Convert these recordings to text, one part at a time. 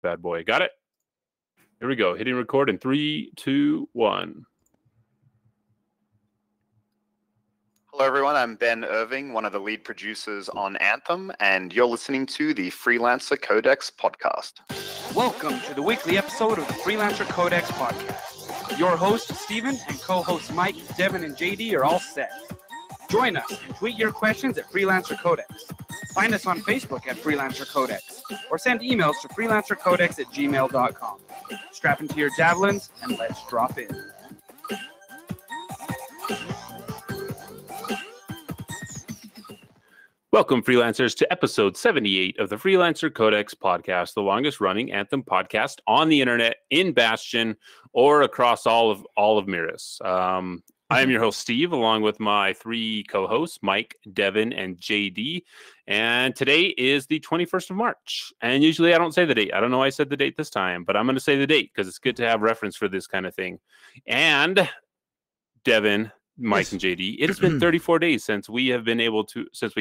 Bad boy. Got it? Here we go. Hitting record in 3, 2, 1. Hello, everyone. I'm Ben Irving, one of the lead producers on Anthem, and you're listening to the Freelancer Codex podcast. Welcome to the weekly episode of the Freelancer Codex podcast. Your host, Steven, and co-hosts Mike, Devon, and JD are all set. Join us and tweet your questions at Freelancer Codex. Find us on Facebook at Freelancer Codex, or send emails to freelancercodex@gmail.com. Strap into your javelins, and let's drop in. Welcome, freelancers, to episode 78 of the Freelancer Codex podcast, the longest-running Anthem podcast on the internet, in Bastion, or across all of Miris. I am your host, Steve, along with my three co-hosts, Mike, Devon, and JD. And today is the 21st of March. And usually I don't say the date. I don't know why I said the date this time, but I'm going to say the date because it's good to have reference for this kind of thing. And Devon, Mike, and JD, it has been 34 days since we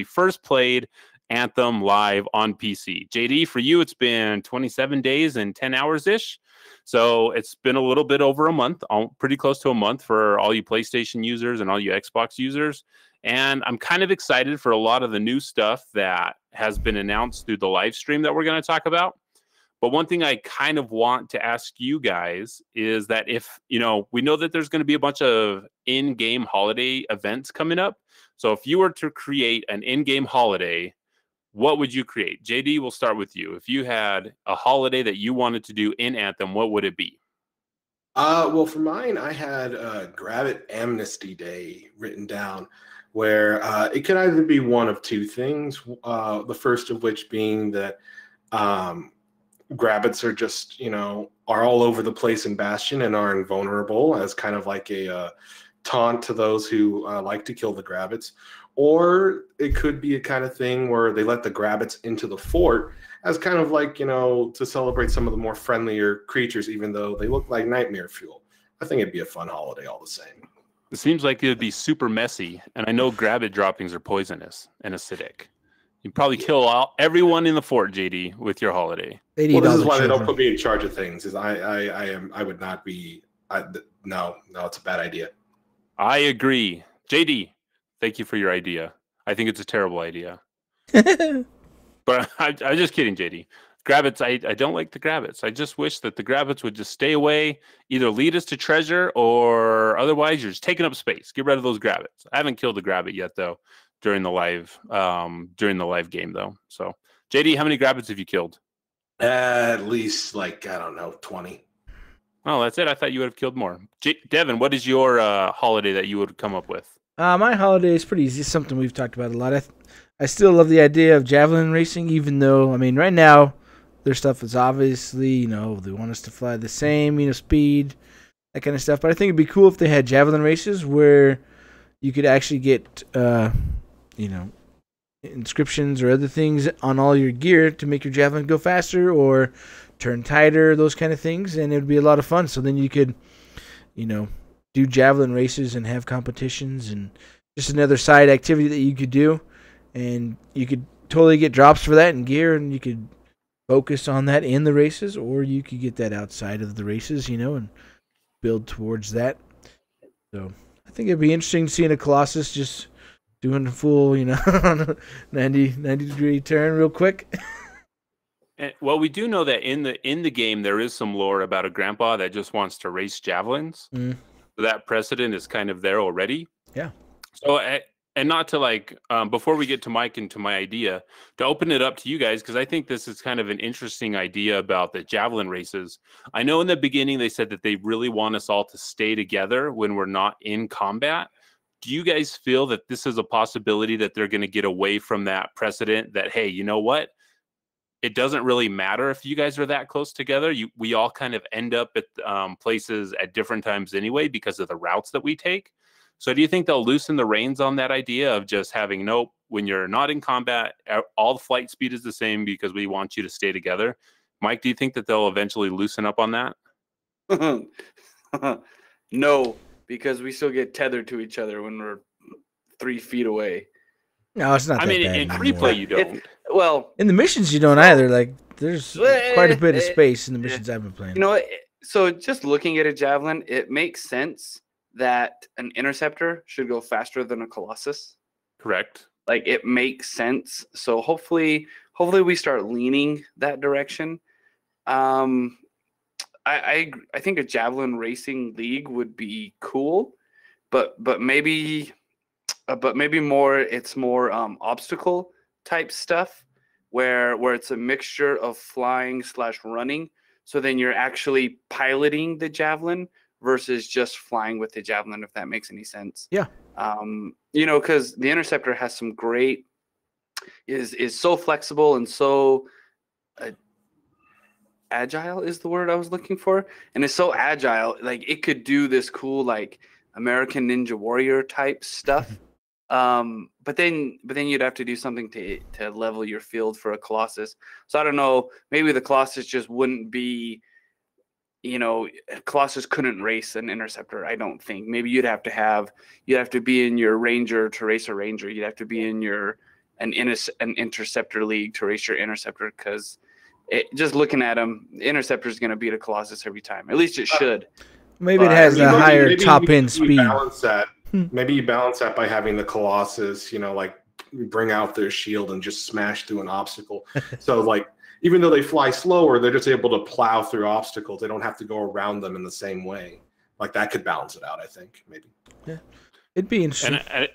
first played Anthem live on PC. JD, for you, it's been 27 days and 10 hours-ish. So it's been a little bit over a month, pretty close to a month for all you PlayStation users and all you Xbox users. And I'm kind of excited for a lot of the new stuff that has been announced through the live stream that we're going to talk about. But one thing I kind of want to ask you guys is that if, we know that there's going to be a bunch of in-game holiday events coming up. So if you were to create an in-game holiday, what would you create? JD, we'll start with you. If you had a holiday that you wanted to do in Anthem, what would it be? Well, for mine, I had Grab It Amnesty Day written down, where it could either be one of two things. The first of which being that Grabbits are just, are all over the place in Bastion and are invulnerable as kind of like a taunt to those who like to kill the Grabbits. Or it could be a kind of thing where they let the Grabbits into the fort as kind of like, to celebrate some of the more friendlier creatures, even though they look like nightmare fuel. I think it'd be a fun holiday all the same. It seems like it would be super messy. And I know Grabbit droppings are poisonous and acidic. You'd probably kill everyone in the fort, JD, with your holiday. Well, this is why they don't put me in charge of things. Is I would not be. No, it's a bad idea. I agree, JD. Thank you for your idea. I think it's a terrible idea. But I'm just kidding, JD. Grabbits, I don't like the Grabbits. I just wish that the Grabbits would just stay away, either lead us to treasure, or otherwise you're just taking up space. Get rid of those Grabbits. I haven't killed a Grabbit yet, though, during the live game, though. So, JD, how many Grabbits have you killed? At least, 20. Oh, that's it. I thought you would have killed more. Devon, what is your holiday that you would come up with? My holiday is pretty easy. It's something we've talked about a lot. I still love the idea of javelin racing, even though, right now, their stuff is obviously, they want us to fly the same, speed, that kind of stuff. But I think it'd be cool if they had javelin races where you could actually get, inscriptions or other things on all your gear to make your javelin go faster or turn tighter, those kind of things. And it would be a lot of fun. So then you could, do javelin races and have competitions and just another side activity that you could do. And you could totally get drops for that in gear, and you could focus on that in the races, or you could get that outside of the races, and build towards that. So I think it'd be interesting seeing a Colossus just doing a full, on a 90-degree turn real quick. Well, we do know that in the game there is some lore about a grandpa that just wants to race javelins. So that precedent is kind of there already. Yeah. So, and not to before we get to Mike and to my idea, to open it up to you guys, because I think this is kind of an interesting idea about the javelin races. I know in the beginning they said that they really want us all to stay together when we're not in combat. Do you guys feel that this is a possibility that they're going to get away from that precedent that, hey, you know what? It doesn't really matter if you guys are that close together. We all kind of end up at places at different times anyway because of the routes that we take. So do you think they'll loosen the reins on that idea of just having, nope, when you're not in combat, all the flight speed is the same because we want you to stay together? Mike, do you think that they'll eventually loosen up on that? No, because we still get tethered to each other when we're 3 feet away. No, it's not. I that mean, bad in free anymore. play, you don't. Well, In the missions, you don't either. Like, there's quite a bit of space in the missions I've been playing. you know what? So just looking at a javelin, it makes sense that an interceptor should go faster than a colossus. Correct. Like, it makes sense. So hopefully we start leaning that direction. I think a javelin racing league would be cool, but maybe more it's more obstacle type stuff where it's a mixture of flying / running. So then you're actually piloting the javelin versus just flying with the javelin, if that makes any sense. Yeah. Because the interceptor has some great is so flexible and so agile is the word I was looking for, and it's so agile, like it could do this cool like American Ninja Warrior type stuff. But then you'd have to do something to level your field for a Colossus. So I don't know, maybe the Colossus just wouldn't be, Colossus couldn't race an interceptor. I don't think. Maybe you'd have to be in your Ranger to race a Ranger. You'd have to be in an interceptor league to race your interceptor, because just looking at him, the interceptor is going to beat a Colossus every time. At least it should. Maybe it has a higher top end speed. Maybe you balance that by having the Colossus, like bring out their shield and just smash through an obstacle. So like, even though they fly slower, they're just able to plow through obstacles. They don't have to go around them in the same way. Like, that could balance it out, I think, maybe. Yeah, it'd be interesting. And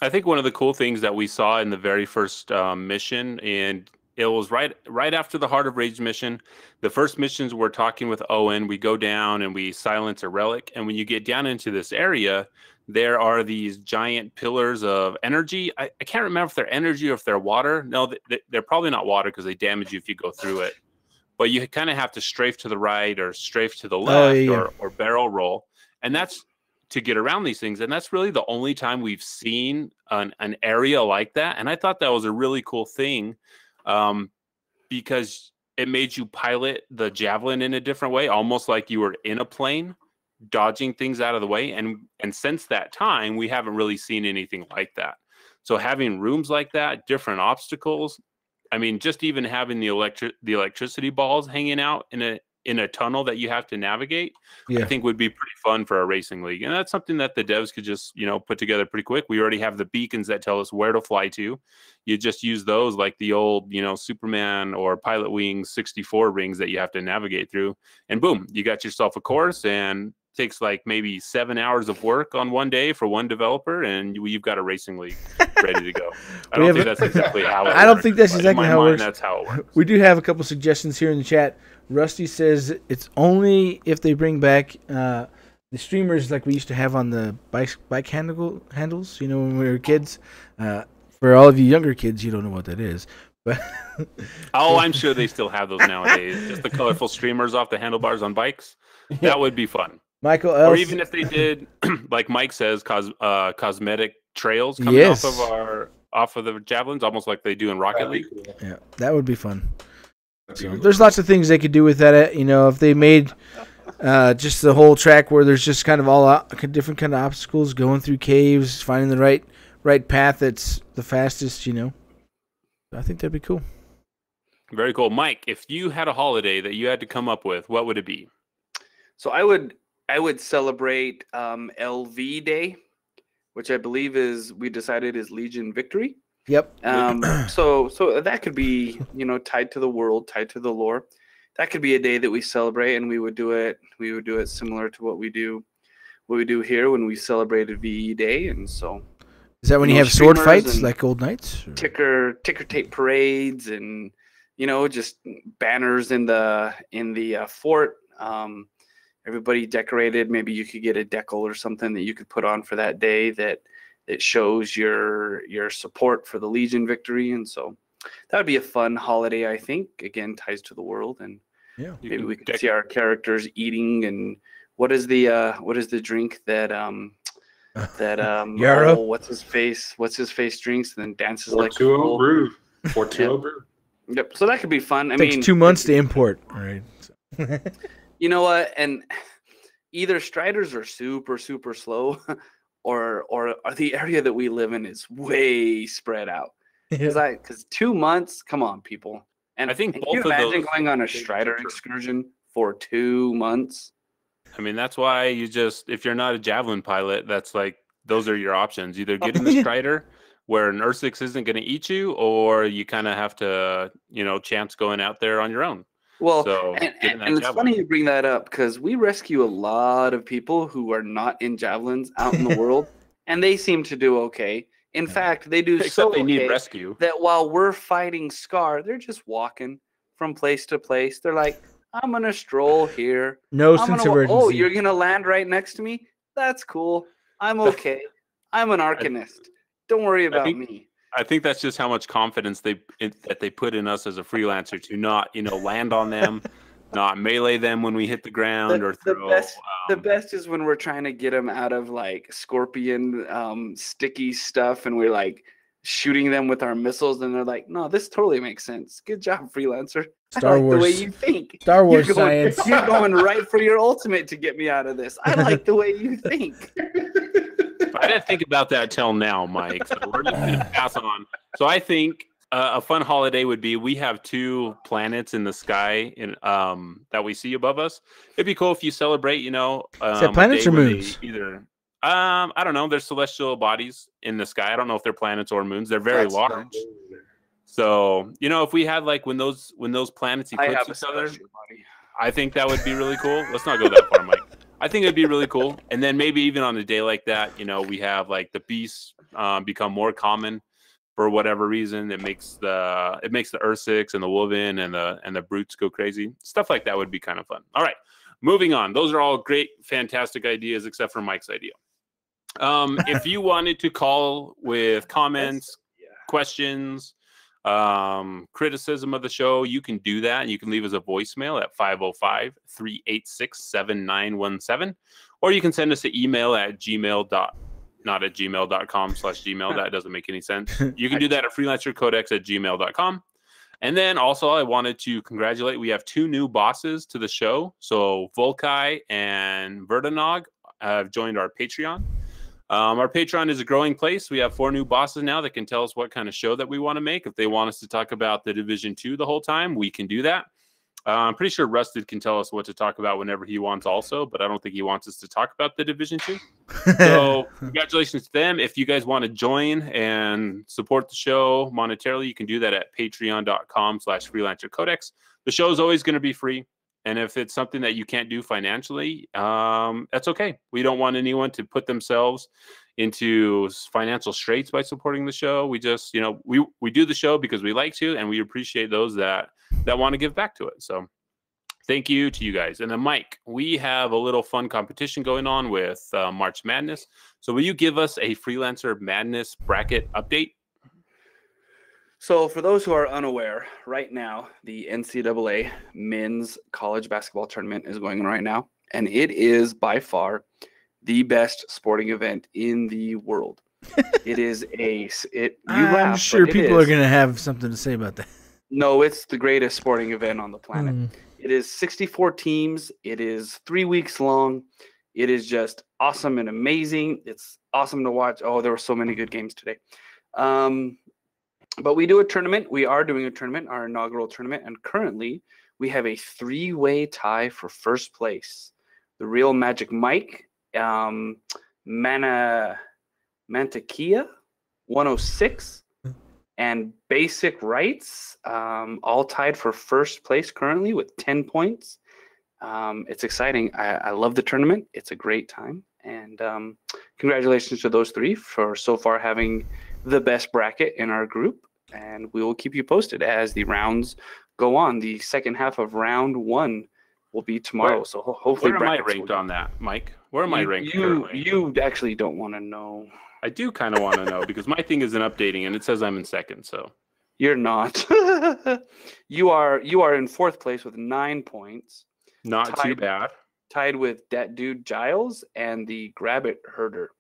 I think one of the cool things that we saw in the very first mission, and it was right after the Heart of Rage mission. The first missions, we're talking with Owen. We go down and we silence a relic. And when you get down into this area, there are these giant pillars of energy. I can't remember if they're energy or if they're water. No, they're probably not water, because they damage you if you go through it. But you kind of have to strafe to the right or strafe to the left or barrel roll. And that's to get around these things. And that's really the only time we've seen an area like that. And I thought that was a really cool thing, because it made you pilot the javelin in a different way, almost like you were in a plane, dodging things out of the way. And since that time, we haven't really seen anything like that. So having rooms like that, different obstacles, I mean, just even having the electricity balls hanging out in a tunnel that you have to navigate, I think would be pretty fun for a racing league. And that's something that the devs could just, put together pretty quick. We already have the beacons that tell us where to fly to. You just use those like the old, Superman or Pilot Wings 64 rings that you have to navigate through. And boom, you got yourself a course, and takes like maybe 7 hours of work on one day for one developer, and you've got a racing league ready to go. I don't think that's exactly how it works. I don't think that's exactly how it works. That's how it works. We do have a couple suggestions here in the chat. Rusty says it's only if they bring back the streamers like we used to have on the bike handles, when we were kids. For all of you younger kids, you don't know what that is. But I'm sure they still have those nowadays. Just the colorful streamers off the handlebars on bikes. That would be fun. Michael or even if they did, like Mike says, cosmetic trails coming off of the javelins, almost like they do in Rocket League. Cool. Yeah, that would be fun. So there's lots of things they could do with that. If they made just the whole track where there's just kind of all different kind of obstacles, going through caves, finding the right path that's the fastest. I think that'd be cool. Very cool, Mike. If you had a holiday that you had to come up with, what would it be? So I would celebrate LV Day, which I believe we decided is Legion Victory. Yep. So that could be, tied to the world, tied to the lore. That could be a day that we celebrate, and we would do it similar to what we do here when we celebrated VE Day. And so, is that when you have sword fights like old knights? Ticker tape parades, and just banners in the fort. Everybody decorated. Maybe you could get a decal or something that you could put on for that day that shows your support for the Legion Victory. And so that would be a fun holiday, I think. Again, ties to the world, and maybe we could see our characters eating. And what is the drink that Yarrow? What's his face drinks and then dances like Fortuo brew. Fortuo brew. Yep. So that could be fun. I mean, 2 months to import. All right. You know what? And either Striders are super, super slow, or the area that we live in is way spread out. Yeah. Because 2 months, come on, people. And I think can both you of imagine those going on a things are Strider true. excursion for 2 months? I mean, that's why if you're not a javelin pilot, that's like, those are your options. Either get in the Strider where an Ursix isn't going to eat you, or you kind of have to, chance going out there on your own. Well, So and get in that it's javelin. funny you bring that up because we rescue a lot of people who are not in javelins out in the world, and they seem to do okay. In fact, they do Except so they need okay rescue. that while we're fighting Scar, they're just walking from place to place. They're like, I'm going to stroll here. No I'm sense gonna of urgency. Oh, you're going to land right next to me? That's cool. I'm okay. I'm an Arcanist. Don't worry about me. I think that's just how much confidence that they put in us as a freelancer to not, land on them, not melee them when we hit the ground or throw. The best is when we're trying to get them out of like scorpion sticky stuff, and we're like shooting them with our missiles, and they're like, "No, this totally makes sense. Good job, Freelancer. Star I like Wars. the way you think. Star Wars You're going, science. You're going right for your ultimate to get me out of this. I like the way you think." I didn't think about that till now, Mike. So we're just going to pass on. So I think a fun holiday would be, we have 2 planets in the sky that we see above us. It'd be cool if you celebrate, Is that planets or moons? I don't know. There's celestial bodies in the sky. I don't know if they're planets or moons. They're very large. So, if we had like when those planets eclipse each other, I think that would be really cool. Let's not go that far, Mike. I think it'd be really cool. And then maybe even on a day like that, we have like the beasts become more common for whatever reason. It makes the Ursix and the Wolven and the brutes go crazy. Stuff like that would be kind of fun. All right, moving on. Those are all great, fantastic ideas, except for Mike's idea. If you wanted to call with comments, questions, criticism of the show, you can do that, and you can leave us a voicemail at 505-386-7917, or you can send us an email at not at gmail.com/gmail. That doesn't make any sense. You can do that at freelancercodex@gmail.com. And then also, I wanted to congratulate, we have 2 new bosses to the show. So Volkai and Verdanog have joined our Patreon. Our Patreon is a growing place. We have 4 new bosses now that can tell us what kind of show that we want to make. If they want us to talk about the Division 2 the whole time, we can do that. I'm pretty sure Rusted can tell us what to talk about whenever he wants also, but I don't think he wants us to talk about the Division 2. So congratulations to them. If you guys want to join and support the show monetarily, you can do that at patreon.com/freelancercodex. The show is always going to be free. And if it's something that you can't do financially, that's okay. We don't want anyone to put themselves into financial straits by supporting the show. We just, we do the show because we like to, and we appreciate those that want to give back to it. So thank you to you guys. And then Mike, we have a little fun competition going on with March Madness. So will you give us a Freelancer Madness bracket update? So for those who are unaware, right now, the NCAA men's college basketball tournament is going on right now, and it is by far the best sporting event in the world. It is I'm sure people are going to have something to say about that. No, it's the greatest sporting event on the planet. It is 64 teams. It is 3 weeks long. It is just awesome and amazing. It's awesome to watch. Oh, there were so many good games today. But we do a tournament. We are doing a tournament, our inaugural tournament, and currently we have a 3-way tie for first place. The Real Magic Mike, Mantakia 106, and Basic Rights, all tied for first place currently with 10 points. It's exciting. I love the tournament. It's a great time. And congratulations to those 3 for so far having the best bracket in our group, and we will keep you posted as the rounds go on. The second half of round 1 will be tomorrow. So hopefully, where am I ranked on that, Mike? Where am I ranked? You actually don't want to know. I do kind of want to know because my thing isn't updating, and it says I'm in second. So you're not. You are in 4th place with 9 points. Not too bad. Tied with that dude Giles and the Grabbit Herder.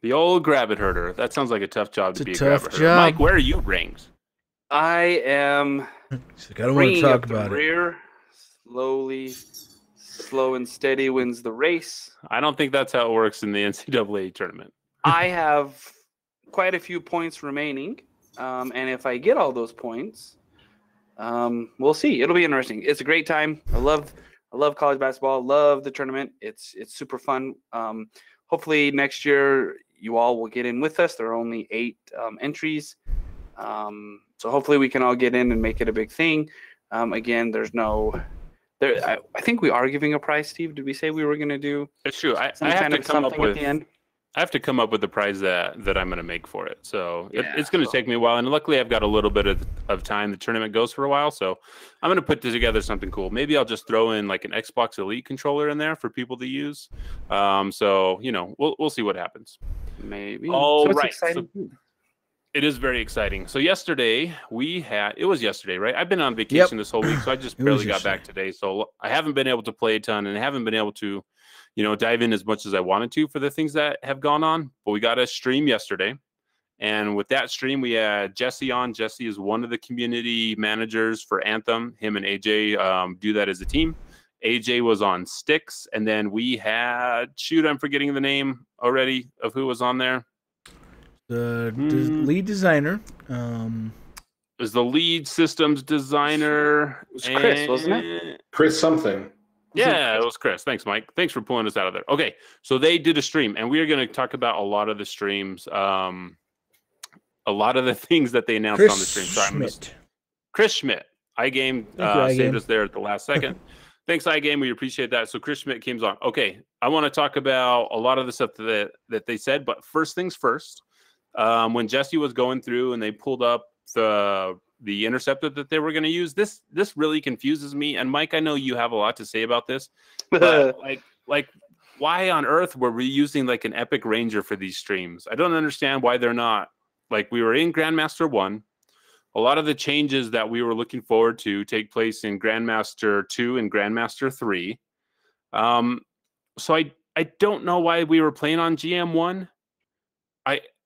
The old Grabbit Herder. That sounds like a tough job to be a Grabbit Herder. Mike, where are you ranked? I am. I don't want to talk about it. Rear, slowly, slow and steady wins the race. I don't think that's how it works in the NCAA tournament. I have quite a few points remaining, and if I get all those points, we'll see. It'll be interesting. It's a great time. I love college basketball. Love the tournament. It's super fun. Hopefully next year you all will get in with us. There are only 8 entries, so hopefully we can all get in and make it a big thing. Again, there's no. I think we are giving a prize, Steve. Did we say we were going to do? It's true. I have to come up with. I have to come up with the prize that I'm going to make for it. So it's going to take me a while. And luckily, I've got a little bit of time. The tournament goes for a while. So I'm going to put together something cool. Maybe I'll just throw in like an Xbox Elite controller in there for people to use. So, we'll see what happens. Maybe. All so right. So it is very exciting. So yesterday, it was yesterday, right? I've been on vacation this whole week, so I just barely got back today. So I haven't been able to play a ton and I haven't been able to dive in as much as I wanted to for the things that have gone on. But we got a stream yesterday. And with that stream, we had Jesse on. Jesse is one of the community managers for Anthem. Him and AJ do that as a team. AJ was on Sticks. And then we had, I'm forgetting the name already of who was on there. The lead designer. Was the lead systems designer. It was Chris, wasn't it? Chris something. Yeah, it was Chris. Thanks, Mike. Thanks for pulling us out of there. Okay, so they did a stream, and we are going to talk about a lot of the streams, a lot of the things that they announced on the stream. So Chris Schmidt, iGame saved us there at the last second. Thanks, iGame. We appreciate that. So Chris Schmidt came on. Okay, I want to talk about a lot of the stuff that they said, but first things first. When Jesse was going through and they pulled up the interceptor that they were going to use, this really confuses me. And Mike, I know you have a lot to say about this, but like why on earth were we using like an Epic Ranger for these streams? I don't understand why they're not. Like, we were in Grandmaster 1. A lot of the changes that we were looking forward to take place in Grandmaster 2 and Grandmaster 3. So I don't know why we were playing on GM1.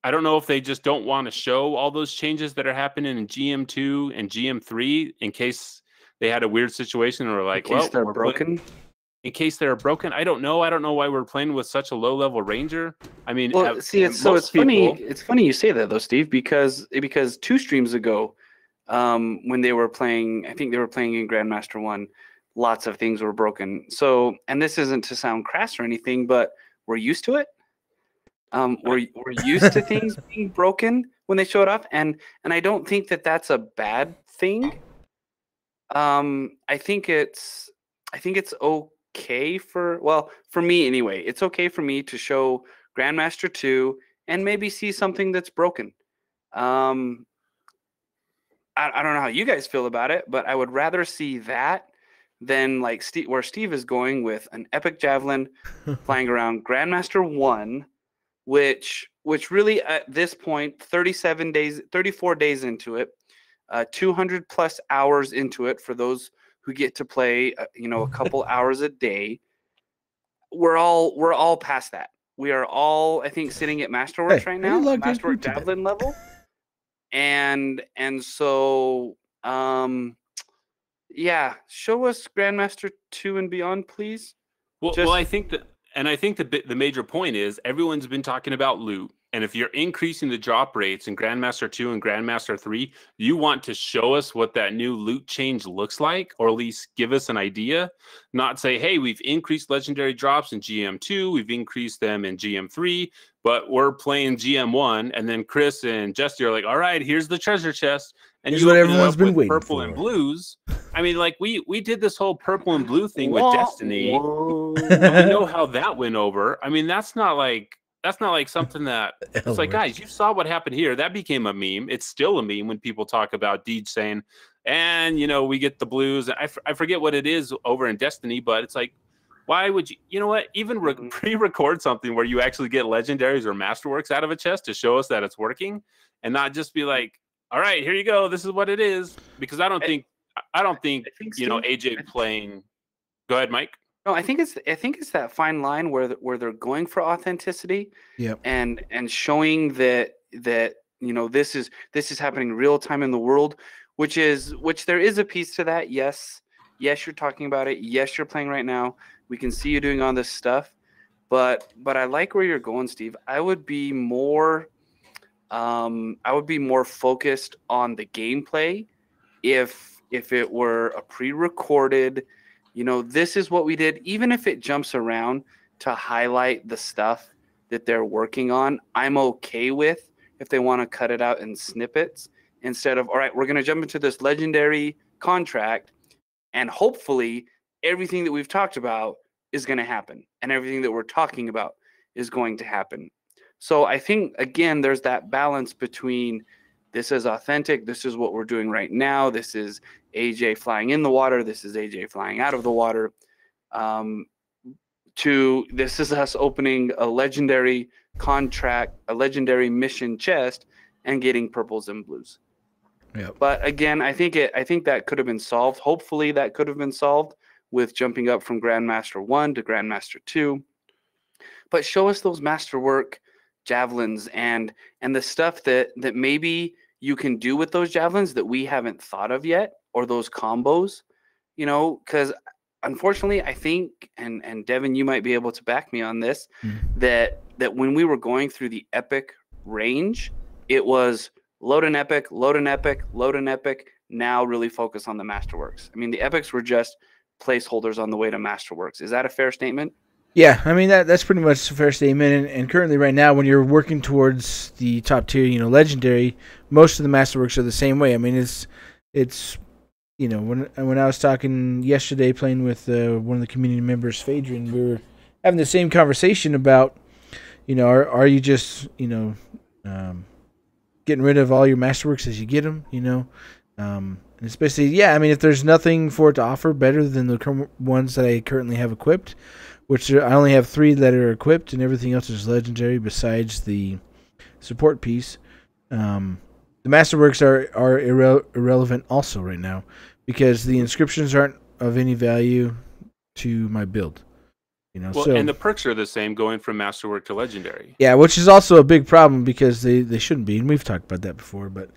I don't know if they just don't want to show all those changes that are happening in GM2 and GM3 in case they had a weird situation or like, in case they're broken. In case they're broken, I don't know. I don't know why we're playing with such a low-level Ranger. I mean, it's funny. It's funny you say that though, Steve, because 2 streams ago, when they were playing, I think they were playing in Grandmaster 1, lots of things were broken. So, and this isn't to sound crass or anything, but we're used to it. We're used to things being broken when they showed up, and I don't think that that's a bad thing. I think it's okay for me anyway. It's okay for me to show Grandmaster 2 and maybe see something that's broken. I don't know how you guys feel about it, but I would rather see that than like where Steve is going with an Epic Javelin flying around Grandmaster 1. Which really at this point, 34 days into it, 200 plus hours into it for those who get to play, a couple hours a day. We're all past that. We are all, I think, sitting at Masterworks right now, Masterwork Javelin level, and so show us Grandmaster 2 and beyond, please. Well, I think that. And I think the major point is everyone's been talking about loot. And if you're increasing the drop rates in Grandmaster 2 and Grandmaster 3, you want to show us what that new loot change looks like, or at least give us an idea. Not say, hey, we've increased legendary drops in GM2, we've increased them in GM3, but we're playing GM1. And then Chris and Jesse are like, all right, here's the treasure chest. And here's what everyone's been waiting purple for. And blues. I mean, like we did this whole purple and blue thing with Destiny. Whoa. And we know how that went over. I mean, that's not like something that it's like, guys, you saw what happened here. That became a meme. It's still a meme when people talk about Deej saying, and we get the blues. I forget what it is over in Destiny, but it's like, why would you know what? Even pre-record something where you actually get legendaries or masterworks out of a chest to show us that it's working, and not just be like, all right, here you go. This is what it is. Because I don't think AJ playing. Go ahead, Mike. No, I think it's that fine line where they're going for authenticity, and showing that this is happening real time in the world, which there is a piece to that, yes, Yes, you're talking about it. Yes, you're playing right now. We can see you doing all this stuff. But I like where you're going, Steve. I would be more focused on the gameplay if it were a pre-recorded, this is what we did, even if it jumps around to highlight the stuff that they're working on. I'm okay with if they want to cut it out in snippets instead of, all right, we're going to jump into this legendary contract and hopefully everything that we've talked about is going to happen and everything that we're talking about is going to happen. So I think, again, there's that balance between this is authentic, this is what we're doing right now, this is AJ flying in the water, this is AJ flying out of the water, to this is us opening a legendary contract, a legendary mission chest, and getting purples and blues. Yep. But again, I think that could have been solved. Hopefully that could have been solved with jumping up from Grandmaster 1 to Grandmaster 2. But show us those masterwork javelins and the stuff that maybe you can do with those javelins that we haven't thought of yet, or those combos, because unfortunately I think, and Devon, you might be able to back me on this, that when we were going through the epic range, it was load an epic, load an epic, load an epic, now really focus on the masterworks. I mean, the epics were just placeholders on the way to masterworks. Is that a fair statement? Yeah, I mean that's pretty much a fair statement. And currently, right now, when you're working towards the top tier, legendary, most of the masterworks are the same way. I mean, it's when I was talking yesterday, playing with one of the community members, Phaedron, we were having the same conversation about, are you just getting rid of all your masterworks as you get them, and especially, I mean, if there's nothing for it to offer better than the ones that I currently have equipped, which I only have 3 that are equipped, and everything else is legendary besides the support piece. The masterworks are irrelevant also right now because the inscriptions aren't of any value to my build. And the perks are the same going from masterwork to legendary. Yeah, which is also a big problem because they shouldn't be, and we've talked about that before. But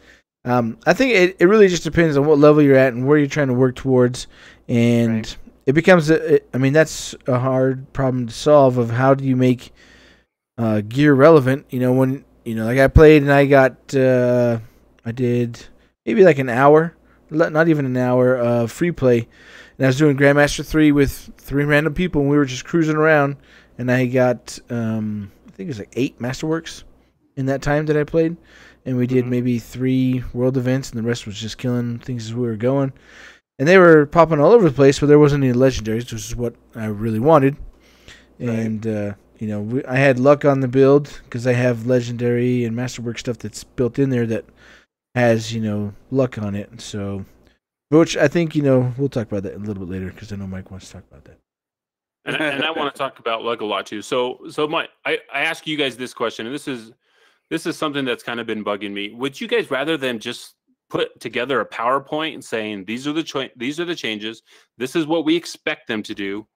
I think it really just depends on what level you're at and where you're trying to work towards, and right. It becomes that's a hard problem to solve of how do you make gear relevant. When like I played and I did maybe like an hour, not even an hour of free play, and I was doing Grandmaster 3 with 3 random people, and we were just cruising around, and I got I think it was like 8 masterworks in that time that I played, and we did maybe 3 world events, and the rest was just killing things as we were going. And they were popping all over the place, but there wasn't any legendaries, which is what I really wanted. Right. And, I had luck on the build because I have legendary and masterwork stuff that's built in there that has, luck on it. So, which I think, we'll talk about that a little bit later because I know Mike wants to talk about that. And I want to talk about luck a lot too. So Mike, I ask you guys this question, and this is something that's kind of been bugging me. Would you guys rather than just put together a PowerPoint and saying these are the changes, this is what we expect them to do,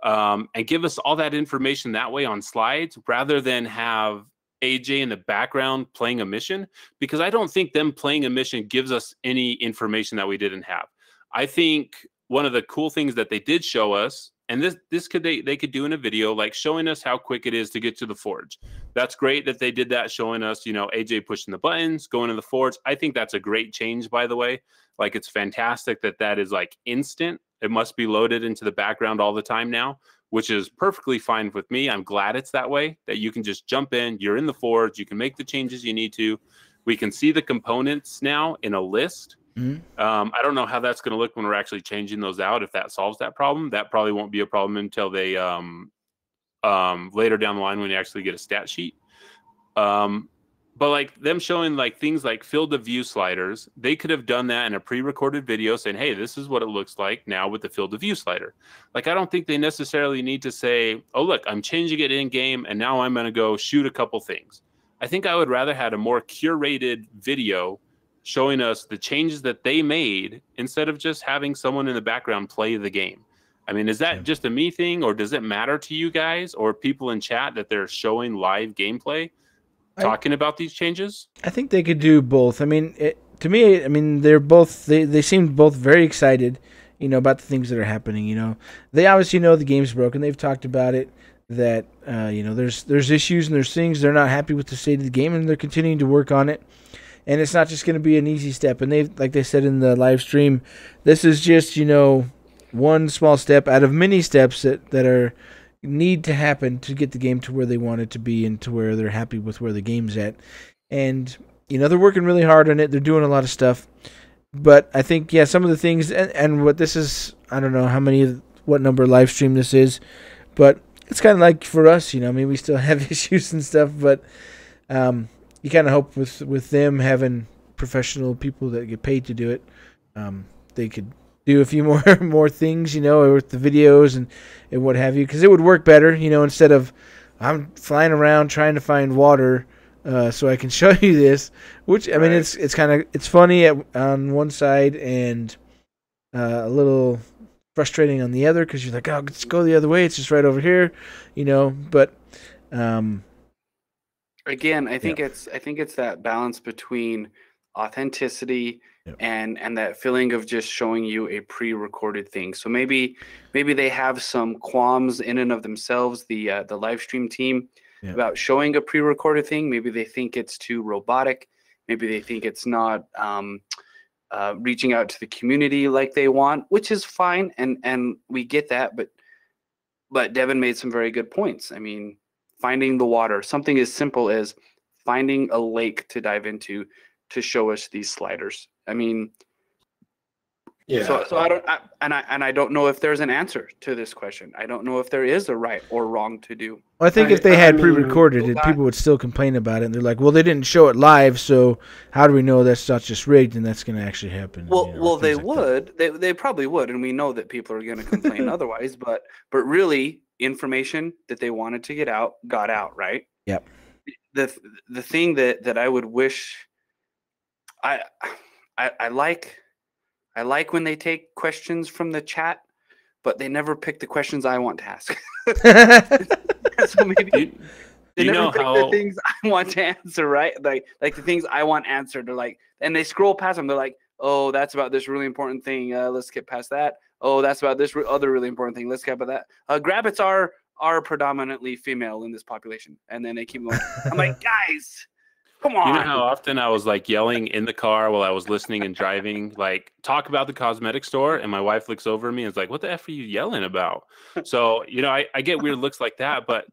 and give us all that information that way on slides rather than have AJ in the background playing a mission? Because I don't think them playing a mission gives us any information that we didn't have. I think one of the cool things that they did show us, and this they could do in a video, like showing us how quick it is to get to the forge. That's great that they did that, showing us, AJ pushing the buttons, going to the forge. I think that's a great change, by the way. Like, it's fantastic that is like instant. It must be loaded into the background all the time now, which is perfectly fine with me. I'm glad it's that way, that you can just jump in, you're in the forge, you can make the changes you need to. We can see the components now in a list. I don't know how that's going to look when we're actually changing those out. If that solves that problem, that probably won't be a problem until they later down the line when you actually get a stat sheet. But like them showing like things like field of view sliders, they could have done that in a pre-recorded video saying, hey, this is what it looks like now with the field of view slider. Like, I don't think they necessarily need to say, oh, look, I'm changing it in game and now I'm going to go shoot a couple things. I think I would rather had a more curated video showing us the changes that they made instead of just having someone in the background play the game. I mean, is that just a me thing, or does it matter to you guys or people in chat that they're showing live gameplay talking about these changes? I think they could do both. I mean, to me, they're both, they seemed both very excited, about the things that are happening. They obviously know the game's broken. They've talked about it, that there's issues and there's things they're not happy with the state of the game, and they're continuing to work on it. And it's not just going to be an easy step. And like they said in the live stream, this is just one small step out of many steps that need to happen to get the game to where they want it to be and to where they're happy with where the game's at. And they're working really hard on it. They're doing a lot of stuff. But I think, some of the things, and what this is, I don't know what number live stream this is, but it's kind of like for us, we still have issues and stuff, but you kind of hope with them having professional people that get paid to do it, they could do a few more things, with the videos and what have you, because it would work better, instead of I'm flying around trying to find water so I can show you this, which I mean it's funny on one side and a little frustrating on the other, because you're like, oh, let's go the other way, it's just right over here, but again, I think it's that balance between authenticity and that feeling of just showing you a pre-recorded thing. So maybe they have some qualms in and of themselves, the live stream team, about showing a pre-recorded thing. Maybe they think it's too robotic. Maybe they think it's not reaching out to the community like they want, which is fine, and we get that. But Devon made some very good points. I mean, finding the water, something as simple as finding a lake to dive into to show us these sliders. I mean, So I don't know if there's an answer to this question. I don't know if there is a right or wrong to do. Well, I think if they had pre-recorded it, people would still complain about it. And they're like, well, they didn't show it live, so how do we know that's not just rigged and that's going to actually happen? Well, they would. They probably would, and we know that people are going to complain otherwise. But really, information that they wanted to get out got out, right? Yep. The thing that I would wish, I like when they take questions from the chat, but they never pick the questions I want to ask. So maybe they never pick the things I want to answer, right? Like the things I want answered. They're like, and they scroll past them. They're like, oh, that's about this really important thing. Let's get past that. Oh, that's about this other really important thing. Let's get about that. Grabbits are predominantly female in this population, and then they keep going. I'm like, guys. Come on. You know how often I was like yelling in the car while I was listening and driving, like talk about the cosmetic store, and my wife looks over at me and is like, what the F are you yelling about? So, I get weird looks like that, but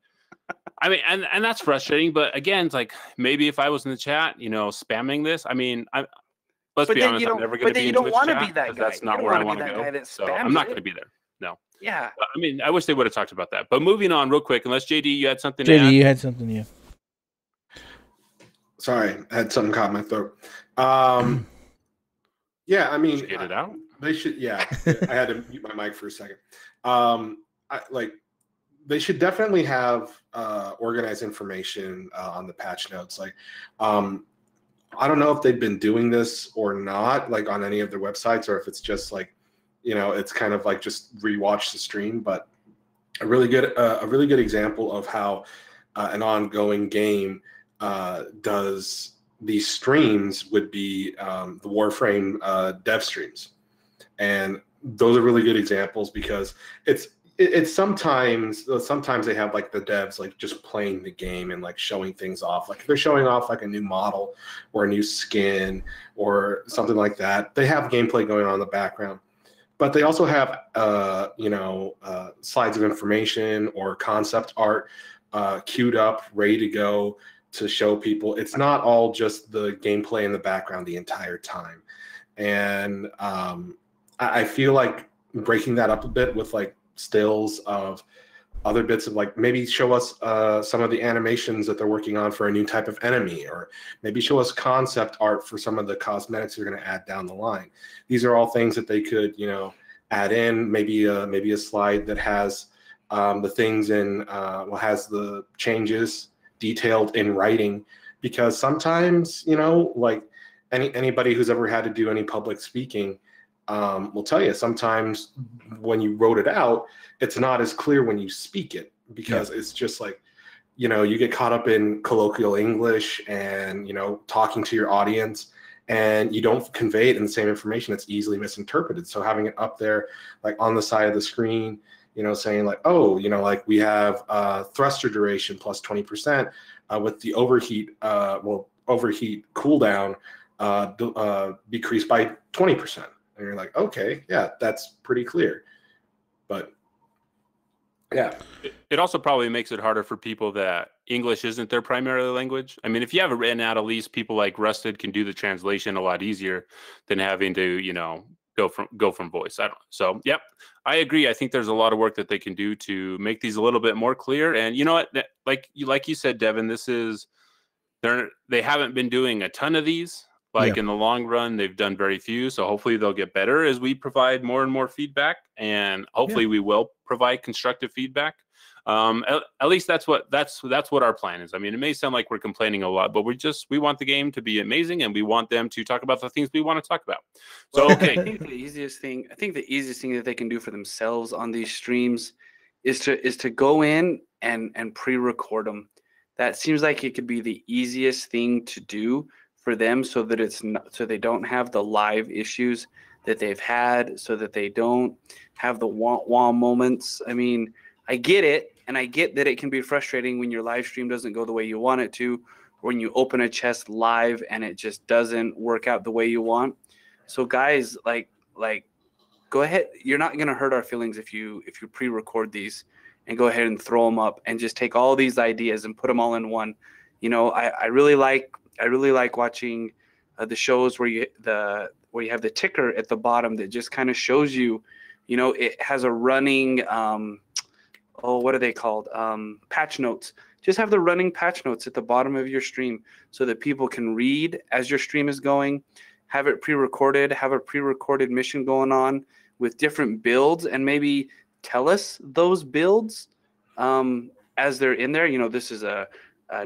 I mean, and that's frustrating. But again, it's like, maybe if I was in the chat, spamming this, I mean, let's be honest, I'm never going to be in Twitch chat, that guy. That's not where I want to go. So I'm not going to be there. No. Yeah. But, I mean, I wish they would have talked about that. But moving on real quick, unless JD, you had something to add? JD, you had something, yeah. Sorry, I had something caught in my throat. Yeah, I mean, get it out. They should. Yeah, I had to mute my mic for a second. They should definitely have organized information on the patch notes. Like, I don't know if they've been doing this or not, like on any of their websites, or if it's just like, it's kind of like just rewatch the stream. But a really good example of how an ongoing game does these streams would be the Warframe dev streams, and those are really good examples because it's sometimes they have like the devs like just playing the game and like showing things off, like if they're showing off like a new model or a new skin or something like that, they have gameplay going on in the background, but they also have slides of information or concept art queued up, ready to go to show people. It's not all just the gameplay in the background the entire time. And I feel like breaking that up a bit with like stills of other bits of like, maybe show us some of the animations that they're working on for a new type of enemy, or maybe show us concept art for some of the cosmetics they're going to add down the line. These are all things that they could, add in, maybe a slide that has the things in, has the changes detailed in writing, because sometimes like anybody who's ever had to do any public speaking will tell you, sometimes when you wrote it out, it's not as clear when you speak it, because it's just like you get caught up in colloquial English and talking to your audience, and you don't convey it in the same information, it's easily misinterpreted. So having it up there, like on the side of the screen, saying like, oh, like we have thruster duration plus 20% with the overheat cooldown decreased by 20%. And you're like, okay, yeah, that's pretty clear. But yeah. It also probably makes it harder for people that English isn't their primary language. I mean, if you have it written out, at least people like Rusted can do the translation a lot easier than having to, go from voice. So, yep, I agree. I think there's a lot of work that they can do to make these a little bit more clear. And you know what? Like you said, Devon, they haven't been doing a ton of these. In the long run, they've done very few. So hopefully they'll get better as we provide more and more feedback, and hopefully we will provide constructive feedback. At least that's what our plan is. I mean, it may sound like we're complaining a lot, but we want the game to be amazing, and we want them to talk about the things we want to talk about. So, okay. I think the easiest thing that they can do for themselves on these streams is to go in and pre-record them. That seems like it could be the easiest thing to do for them, so that so they don't have the live issues that they've had, so that they don't have the wah moments. I mean, I get it, and I get that it can be frustrating when your live stream doesn't go the way you want it to, or when you open a chest live and it just doesn't work out the way you want. So guys, like go ahead. You're not going to hurt our feelings if you pre-record these and go ahead and throw them up and just take all these ideas and put them all in one. I really like watching the shows where you have the ticker at the bottom that just kind of shows you, it has a running, what are they called? Patch notes. Just have the running patch notes at the bottom of your stream so that people can read as your stream is going. Have it pre-recorded, have a pre-recorded mission going on with different builds, and maybe tell us those builds as they're in there. This is an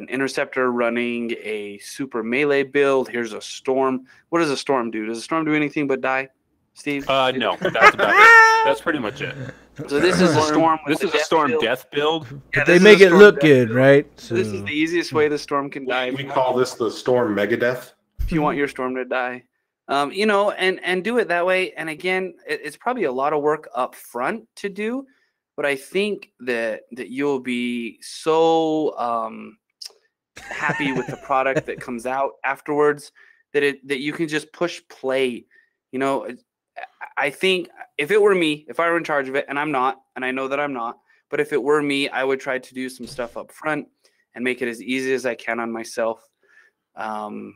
interceptor running a super melee build. Here's a storm. What does a storm do? Does a storm do anything but die, Steve? No, that's about it. That's pretty much it. So this is a storm. This is a storm death build. Yeah, they make it look good, right? So this is the easiest way the storm can die. We call this the storm megadeath. If you want your storm to die, and do it that way. And again, it's probably a lot of work up front to do, but I think that you'll be so happy with the product that comes out afterwards that you can just push play. I think if it were me, if I were in charge of it, and I'm not, and I know that I'm not, but if it were me, I would try to do some stuff up front and make it as easy as I can on myself. I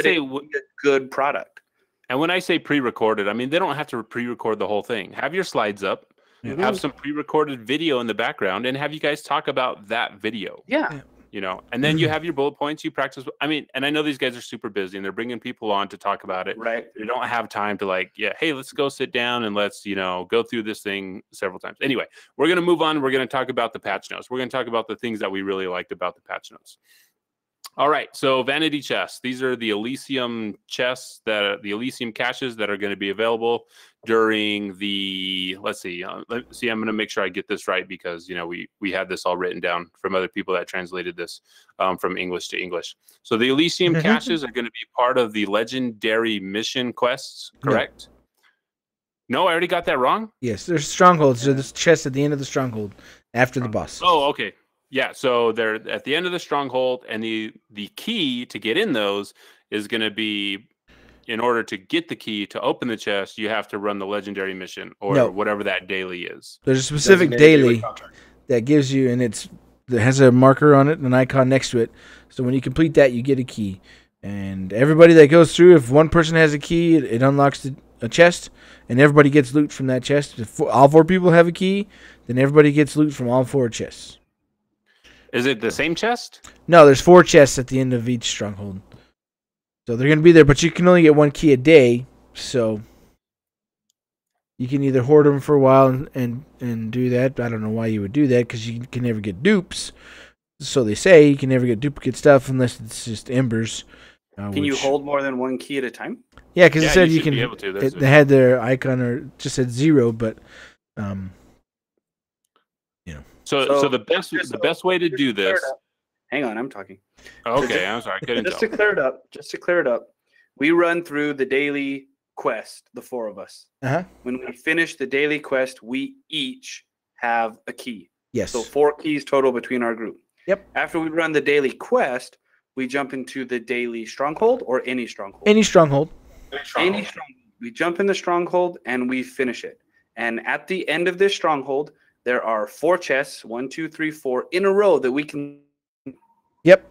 say a good product. And when I say pre-recorded, I mean they don't have to pre-record the whole thing. Have your slides up, have some pre-recorded video in the background, and have you guys talk about that video. Yeah. And then you have your bullet points, you practice. I mean, and I know these guys are super busy and they're bringing people on to talk about it. Right. They don't have time to hey, let's go sit down and let's, go through this thing several times. Anyway, we're going to move on. We're going to talk about the patch notes. We're going to talk about the things that we really liked about the patch notes. All right. So vanity chests. These are the Elysium chests the Elysium caches that are going to be available during the, let's see, I'm going to make sure I get this right because, we had this all written down from other people that translated this from English to English. So the Elysium caches are going to be part of the legendary mission quests, correct? No, I already got that wrong? Yes, there's strongholds. So there's chests at the end of the stronghold after the boss. Oh, okay. Yeah, so they're at the end of the stronghold, and the key to get in those is going to be, in order to get the key to open the chest, you have to run the legendary mission or whatever that daily is. There's a specific daily that gives you, and it has a marker on it, an icon next to it. So when you complete that, you get a key. And everybody that goes through, if one person has a key, it unlocks a chest, and everybody gets loot from that chest. If all 4 people have a key, then everybody gets loot from all 4 chests. Is it the same chest? No, there's 4 chests at the end of each stronghold. So they're going to be there, but you can only get 1 key a day. So you can either hoard them for a while and do that. I don't know why you would do that, because you can never get dupes. So they say you can never get duplicate stuff unless it's just embers. Can you hold more than 1 key at a time? Yeah, because it said you can. Be able to. They had their icon or just said 0, but So the best way to do this. Hang on, I'm talking. Okay, I'm sorry, I couldn't just to clear it up. we run through the daily quest, the 4 of us. Uh-huh. When we finish the daily quest, we each have a key. Yes. So 4 keys total between our group. Yep. After we run the daily quest, we jump into the daily stronghold or any stronghold. Any stronghold. Any stronghold. We jump in the stronghold and we finish it. And at the end of this stronghold, there are 4 chests, 1, 2, 3, 4 in a row that we can. Yep.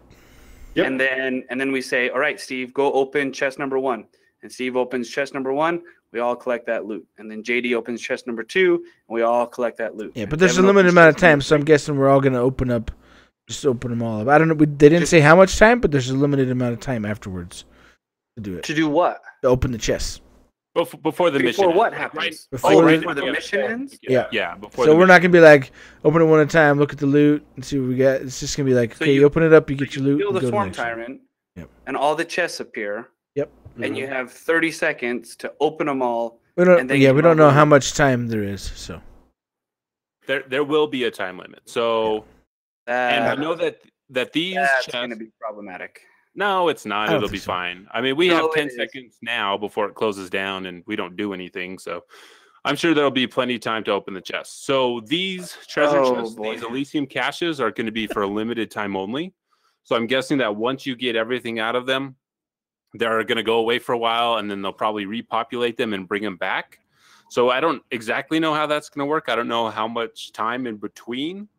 And then we say, all right, Steve, go open chest number 1. And Steve opens chest number 1. We all collect that loot. And then JD opens chest number 2, and we all collect that loot. Yeah, and but there's a Devon limited opens amount of chest time, number so I'm 3. guessing we're all going to open them all up. I don't know. They didn't say how much time, but there's a limited amount of time afterwards to do it. To do what? To open the chests. Before the mission. Before what ends. happens? Before Before the- the mission ends? Yeah. Before So the we're not going to be like, open it one at a time, look at the loot, and see what we got. It's just going to be like, So okay, you open it up, you get your loot, Kill and the go to the swarm next one. tyrant, Yep. and all the chests appear, Yep. and you have 30 seconds to open them all. We don't, and then yeah, you we don't know roll how it. much time there is, so. There will be a time limit. So, and I know that these That's chests. going to be problematic. No, it's not. I don't It'll think be so. fine. I mean, we No, have 10 it is. seconds now before it closes down, and we don't do anything. So, I'm sure there'll be plenty of time to open the chest. So these treasure Oh, chests, boy. these Elysium caches, are going to be for a limited time only. So I'm guessing that once you get everything out of them, they're going to go away for a while, and then they'll probably repopulate them and bring them back. So I don't exactly know how that's going to work. I don't know how much time in between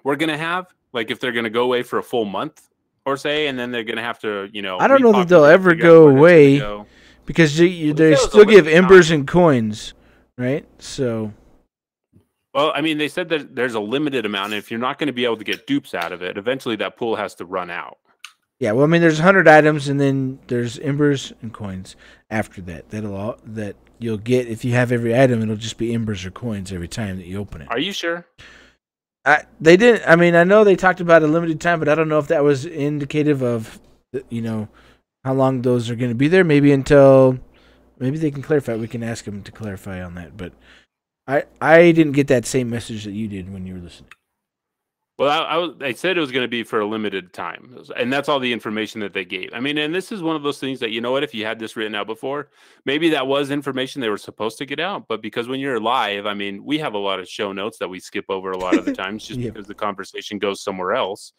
we're going to have. Like if they're going to go away for a full month or say, and then they're going to have to, I don't know that they'll repopulate, ever figure out go where it's gonna away. go. Because they Well, still give limited embers time. and coins, right? So, Well, I mean, they said that there's a limited amount. And if you're not going to be able to get dupes out of it, eventually that pool has to run out. yeah, well, I mean, there's 100 items, and then there's embers and coins after that. That you'll get if you have every item. It'll just be embers or coins every time that you open it. Are you sure? They didn't. I mean, I know they talked about a limited time, but I don't know if that was indicative of, how long those are going to be there. Maybe they can clarify. We can ask them to clarify on that. But I didn't get that same message that you did when you were listening. Well, they said it was going to be for a limited time, and that's all the information that they gave. I mean, and this is one of those things that, you know what, if you had this written out before, maybe that was information they were supposed to get out. But because when you're live, I mean, we have a lot of show notes that we skip over a lot of the times just Yeah. because the conversation goes somewhere else.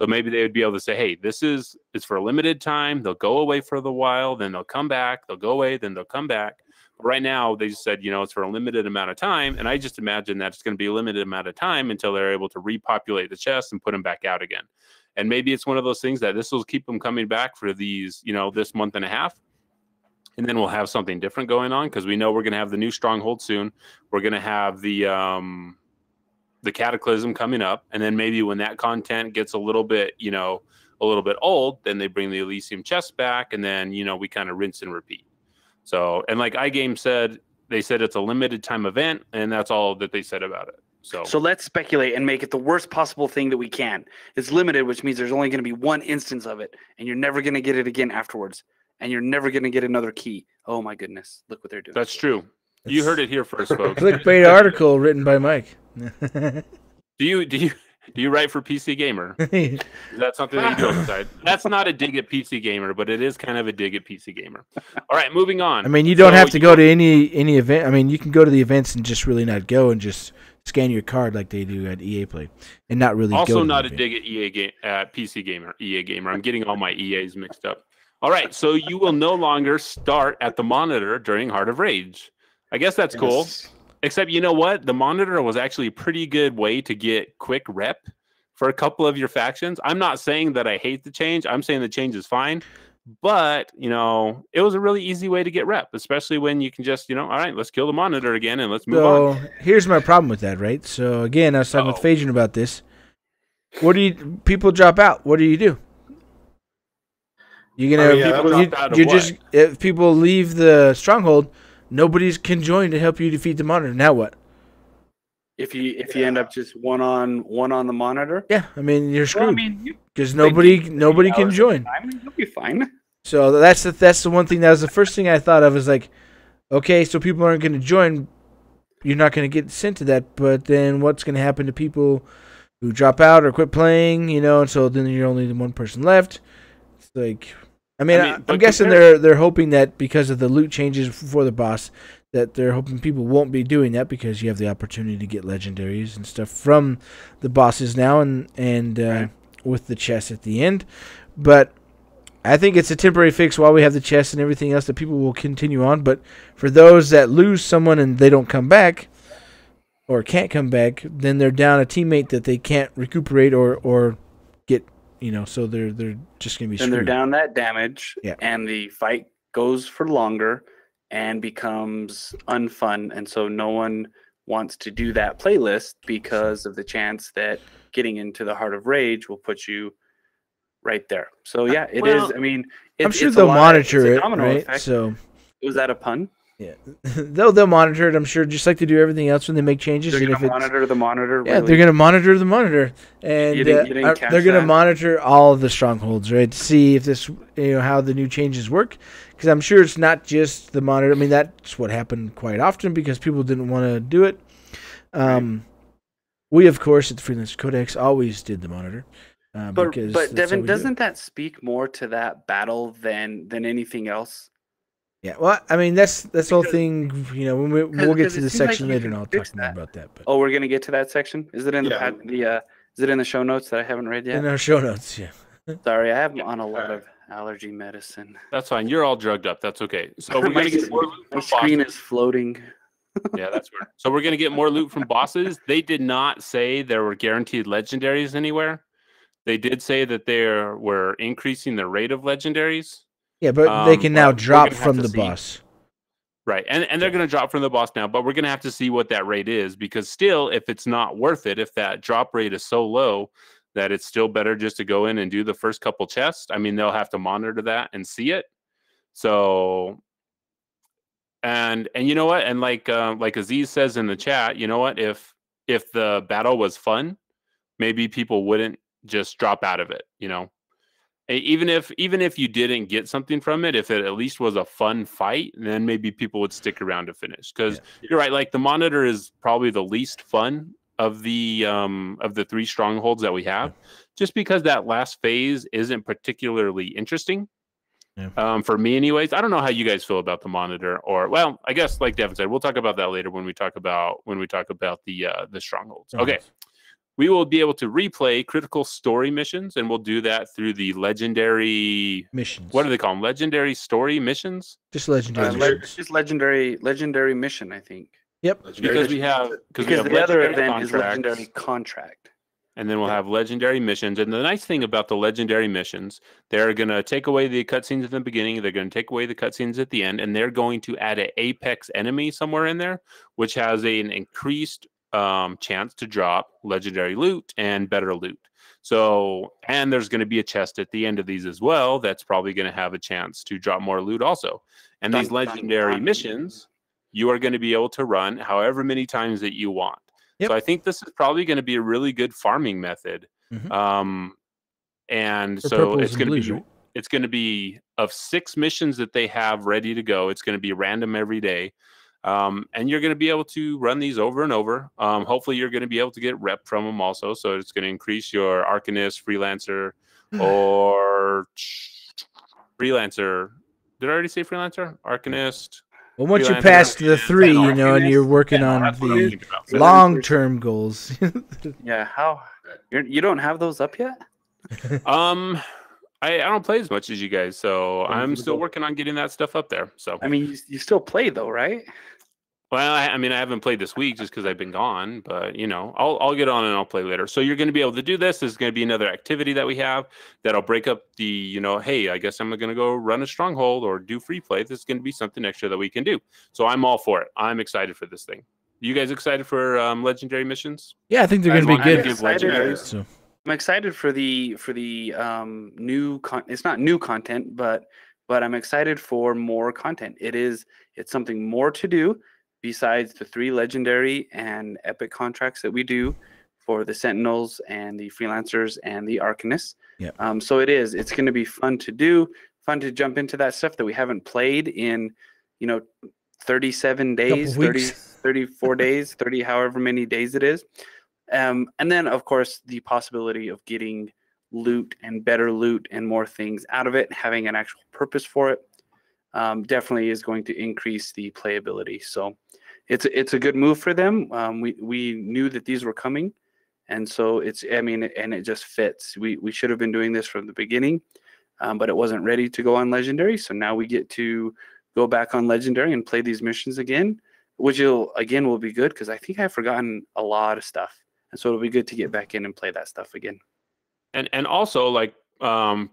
So maybe they would be able to say, hey, it's for a limited time. They'll go away for a while, then they'll come back. They'll go away, then they'll come back. Right now, they just said, it's for a limited amount of time. And I just imagine that it's going to be a limited amount of time until they're able to repopulate the chest and put them back out again. And maybe it's one of those things that this will keep them coming back for these, this month and a half. And then we'll have something different going on because we know we're going to have the new stronghold soon. We're going to have the cataclysm coming up. And then maybe when that content gets a little bit old, then they bring the Elysium chest back. And then, we kind of rinse and repeat. So, and like iGame said, they said it's a limited time event, and that's all that they said about it. So let's speculate and make it the worst possible thing that we can. It's limited, which means there's only going to be one instance of it, and you're never going to get it again afterwards, and you're never going to get another key. Oh my goodness, look what they're doing. That's true. You heard it here first, folks. Clickbait article written by Mike. Do you write for PC Gamer? Is that something that you do on the side? That's not a dig at PC Gamer, but it is kind of a dig at PC Gamer. All right, moving on. I mean, you don't have to go to any event. I mean, you can go to the events and just really not go and just scan your card like they do at EA Play, and not really. Also, go to not the a event. dig at PC Gamer, EA Gamer. I'm getting all my EAs mixed up. All right, so you will no longer start at the monitor during Heart of Rage. I guess that's cool. Yes. Except, you know what? The monitor was actually a pretty good way to get quick rep for a couple of your factions. I'm not saying that I hate the change. I'm saying the change is fine. But, it was a really easy way to get rep, especially when you can just, all right, let's kill the monitor again and let's move on. So here's my problem with that, right? So again, I was talking with Fajan about this. People drop out? What do you do? You're gonna if people leave the stronghold, nobody can join to help you defeat the monitor. Now what? If you end up just one on the monitor, Yeah, I mean you're well, I screwed mean, because nobody can join. you'll be fine. So that's the one thing. That was the first thing I thought of. Is like, okay, so people aren't going to join. You're not going to get sent to that. But then what's going to happen to people who drop out or quit playing? And so then you're only the one person left. It's like, I mean, I'm guessing they're hoping that because of the loot changes for the boss, that they're hoping people won't be doing that because you have the opportunity to get legendaries and stuff from the bosses now and Right. with the chest at the end. But I think it's a temporary fix while we have the chest and everything else that people will continue on. But for those that lose someone and they don't come back or can't come back, then they're down a teammate that they can't recuperate or get, so they're just going to be Then screwed. they're down that damage, Yeah. and the fight goes for longer and becomes unfun, and so no one wants to do that playlist because of the chance that getting into the Heart of Rage will put you right there. So yeah, it is. I mean, I'm sure it's they'll a lot, monitor it's a it, domino right? effect. So Was that a pun? yeah, they'll monitor it. I'm sure, just like they do everything else when they make changes. They're And going if to it's- monitor the monitor. Yeah, really? they're going to monitor the monitor, and You didn't catch they're going to that? monitor all of the strongholds, right? To see if this, how the new changes work. Because I'm sure it's not just the monitor. I mean, that's what happened quite often because people didn't want to do it. We, of course, at the Freelancer Codex always did the monitor. But because that's how Devin, we do it. doesn't that speak more to that battle than anything else? Yeah, well, I mean, that's the whole Because- thing. When we'll get because to it the seems like section you later, can and I'll fix talk more that. about that. But Oh, we're gonna get to that section. Is it in Yeah. is it in the show notes that I haven't read yet? in our show notes, yeah. Sorry, I have on a lot of allergy medicine. That's fine. You're all drugged up. That's okay. So we're My gonna get more loot My from screen bosses. is floating. Yeah, that's weird. So we're gonna get more loot from bosses. They did not say there were guaranteed legendaries anywhere. They did say that they were increasing the rate of legendaries. Yeah, but they can now but we're drop gonna have from to the see. boss. Right. And they're going to drop from the boss now, but we're going to have to see what that rate is because still, if it's not worth it, if that drop rate is so low that it's still better just to go in and do the first couple chests, I mean, they'll have to monitor that and see it. So, and you know what? And like Aziz says in the chat, you know what? If the battle was fun, maybe people wouldn't just drop out of it, Even if you didn't get something from it, if it at least was a fun fight, then maybe people would stick around to finish. Because you're right, like the monitor is probably the least fun of the 3 strongholds that we have, just because that last phase isn't particularly interesting. Yeah. For me, anyways. I don't know how you guys feel about the monitor, or well, I guess like Devin said, we'll talk about that later when we talk about the strongholds. Okay. We will be able to replay critical story missions, and we'll do that through the legendary Missions. What do they call them? Legendary story missions? Just legendary missions. Just legendary mission, I think. Yep. Because we have Because we have the other legendary event is contracts, legendary contract. and then we'll have legendary missions. And the nice thing about the legendary missions, they're going to take away the cutscenes at the beginning, they're going to take away the cutscenes at the end, and they're going to add an apex enemy somewhere in there, which has an increased chance to drop legendary loot and better loot. So, and there's going to be a chest at the end of these as well that's probably going to have a chance to drop more loot also. And these legendary missions, you are going to be able to run however many times that you want. Yep. So I think this is probably going to be a really good farming method. Mhm. And For so purples it's and going to blues, be right? it's going to be of 6 missions that they have ready to go. It's going to be random every day. And you're going to be able to run these over and over. Hopefully, you're going to be able to get rep from them also. So it's going to increase your Arcanist, Freelancer, or Freelancer. Did I already say Freelancer? Arcanist. Well, once you Freelancer, pass the 3, and and you're working on that's what I'm the thinking about. long-term goals. Yeah, how you don't have those up yet? I don't play as much as you guys, so I'm still working on getting that stuff up there. So I mean, you still play though, right? well, I mean, I haven't played this week just because I've been gone, but I'll get on and I'll play later. So you're going to be able to do this. There's going to be another activity that we have that'll break up the, hey, I guess I'm going to go run a stronghold or do free play. This is going to be something extra that we can do. So I'm all for it. I'm excited for this thing. You guys excited for legendary missions? Yeah, I think they're going to be good. Give legendaries. So I'm excited for the new it's not new content, but I'm excited for more content. It's something more to do besides the 3 legendary and epic contracts that we do for the Sentinels and the Freelancers and the Arcanists. Yeah. So it's going to be fun to do, fun to jump into that stuff that we haven't played in, 37 days, Couple 30, weeks. 34 days, 30, however many days it is. And then, of course, the possibility of getting loot and better loot and more things out of it, having an actual purpose for it, definitely is going to increase the playability. So it's a good move for them. We knew that these were coming, and so and it just fits. We should have been doing this from the beginning, but it wasn't ready to go on Legendary. So now we get to go back on Legendary and play these missions again, which will be good, because I think I've forgotten a lot of stuff, and so it'll be good to get back in and play that stuff again. And also, like,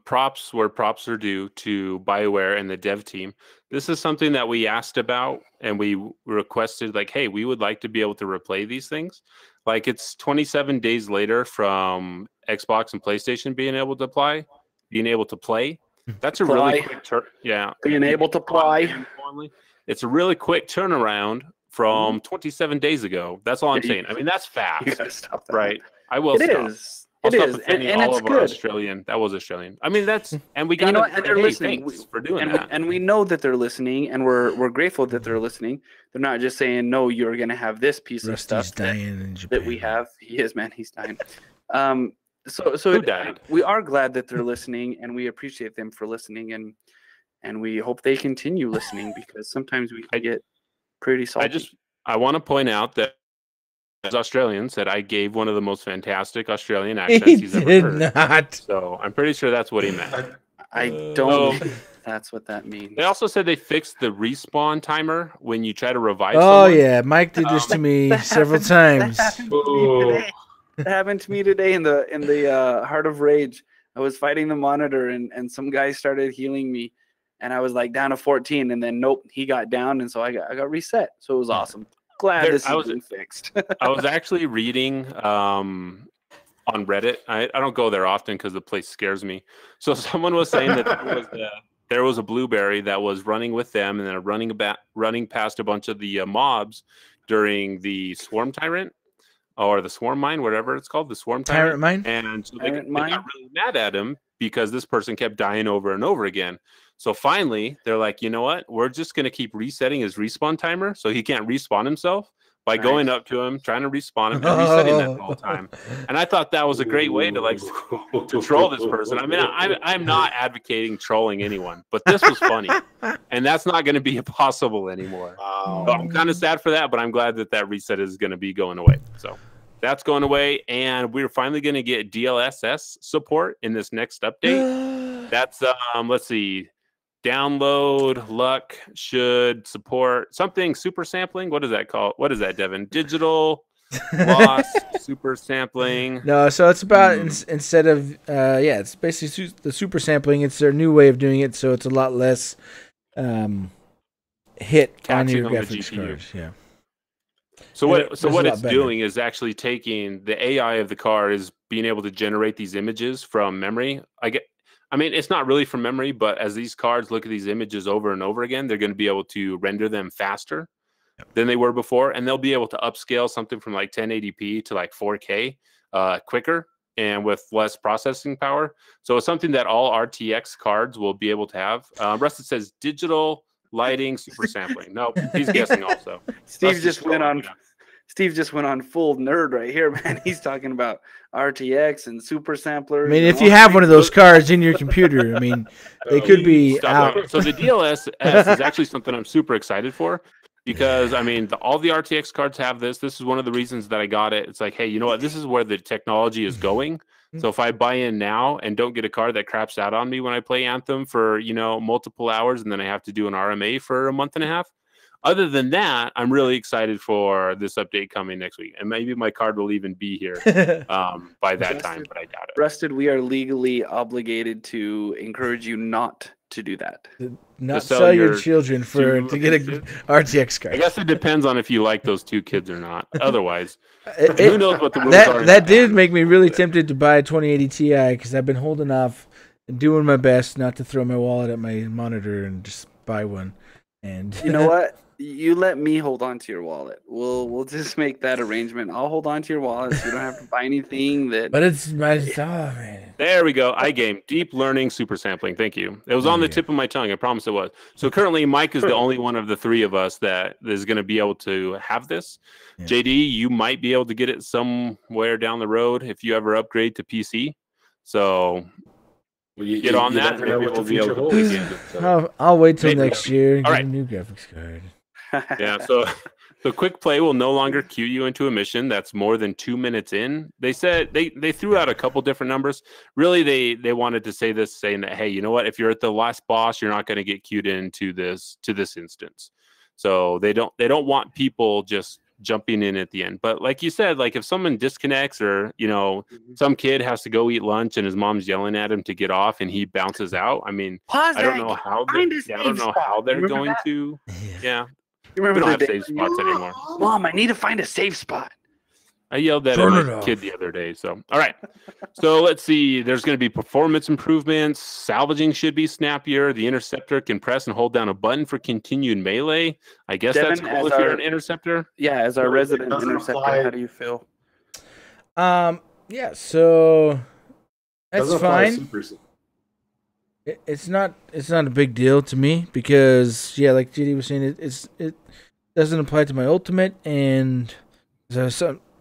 props where props are due to BioWare and the dev team. This is something that we asked about, and we requested, like, hey, we would like to be able to replay these things. Like, it's 27 days later from Xbox and PlayStation being able to play. That's a really quick being able to play. It's a really quick turnaround from 27 days ago. That's all I'm saying. I mean, that's fast. You gotta stop that. Right? I will stop. It is, and it's good. Australian. That was Australian. I mean, that's, and we got and they're listening. Thanks for doing that. And we know that they're listening, and we're grateful that they're listening. They're not just saying, no, you're going to have this piece Rusty's of stuff dying in Japan. that we have. He is, man. He's dying. So died? We are glad that they're listening, and we appreciate them for listening, and we hope they continue listening, because sometimes we get pretty salty. I want to point out that as Australians, that I gave one of the most fantastic Australian accents he's ever heard. Not. So I'm pretty sure that's what he meant. I don't think that's what that means. They also said they fixed the respawn timer when you try to revive Oh someone. yeah, Mike did this to me several times. That happened to me today in the Heart of Rage. I was fighting the monitor, and some guy started healing me, and I was like down to 14, and then nope, he got down, and so I got reset. So it was awesome. Glad this is being fixed. I was actually reading on Reddit. I don't go there often because the place scares me. So someone was saying that there was a blueberry that was running with them, and then running past a bunch of the mobs during the Swarm Tyrant, or the Swarm Mine, whatever it's called, the Swarm Tyrant Mine. And so they got really mad at him because this person kept dying over and over again. So finally, they're like, you know what? We're just going to keep resetting his respawn timer so he can't respawn himself by going up to him, trying to respawn him, and resetting that the whole time. And I thought that was a great way to troll this person. I mean, I'm not advocating trolling anyone, but this was funny. And that's not going to be possible anymore. Wow. So I'm kind of sad for that, but I'm glad that reset is going to be going away. So that's going away. And we're finally going to get DLSS support in this next update. That's, let's see. Download luck should support something super sampling. What is that called? What is that, Devon? Digital loss super sampling. No, so it's about instead of it's basically the super sampling. It's their new way of doing it, so it's a lot less hit on your graphics cards. Yeah. So what it's doing is actually taking the AI of the card, is being able to generate these images from memory. I mean, it's not really from memory, but as these cards look at these images over and over again, they're going to be able to render them faster than they were before, and they'll be able to upscale something from like 1080p to like 4K quicker and with less processing power. So it's something that all RTX cards will be able to have. Rusted says digital lighting super sampling. No, he's guessing also. Steve just went on full nerd right here, man. He's talking about RTX and super samplers. I mean, if you have one of those cards in your computer, I mean, they could be out. So the DLSS is actually something I'm super excited for, because I mean, all the RTX cards have this. This is one of the reasons that I got it. It's like, hey, you know what? This is where the technology is going. So if I buy in now and don't get a card that craps out on me when I play Anthem for, multiple hours, and then I have to do an RMA for a month and a half. Other than that, I'm really excited for this update coming next week. And maybe my card will even be here by that time, but I doubt it. Rusted, we are legally obligated to encourage you not to do that. Not sell your children to get a RTX card. I guess it depends on if you like those two kids or not. Otherwise, who knows what the rules are. That did make me really tempted to buy a 2080 Ti, because I've been holding off and doing my best not to throw my wallet at my monitor and just buy one. And you know what? You let me hold on to your wallet. We'll just make that arrangement. I'll hold on to your wallet, so you don't have to buy anything that. But it's my man. There we go. iGame deep learning super sampling. Thank you. It was on the tip of my tongue. I promise it was. So currently, Mike is the only one of the three of us that is going to be able to have this. Yeah. JD, you might be able to get it somewhere down the road if you ever upgrade to PC. So get on that. Never know Maybe what the we'll be able future to holds. play games. So. I'll wait till Maybe. next year and All get right. a new graphics card. Yeah, so quick play will no longer queue you into a mission that's more than 2 minutes in. They said they threw out a couple different numbers. Really, they wanted to say this, saying that, hey, you know what? If you're at the last boss, you're not going to get queued into this instance. So they don't want people just jumping in at the end. But like you said, like if someone disconnects or some kid has to go eat lunch and his mom's yelling at him to get off and he bounces out. I mean, Pause I don't that. know how Find they, a yeah, I don't save know spot. how they're Remember going that? to. Yeah. You We remember don't the have save spots anymore. Mom, I need to find a save spot. I yelled at Turn it my off. kid the other day. So, all right. So let's see. There's going to be performance improvements. Salvaging should be snappier. The interceptor can press and hold down a button for continued melee. I guess Devin, that's cool as if you're our- an interceptor. Yeah, as our Well, it resident doesn't interceptor, apply- how do you feel? Yeah, so that's Doesn't apply to fine. supers. It's not a big deal to me because like JD was saying, it doesn't apply to my ultimate, and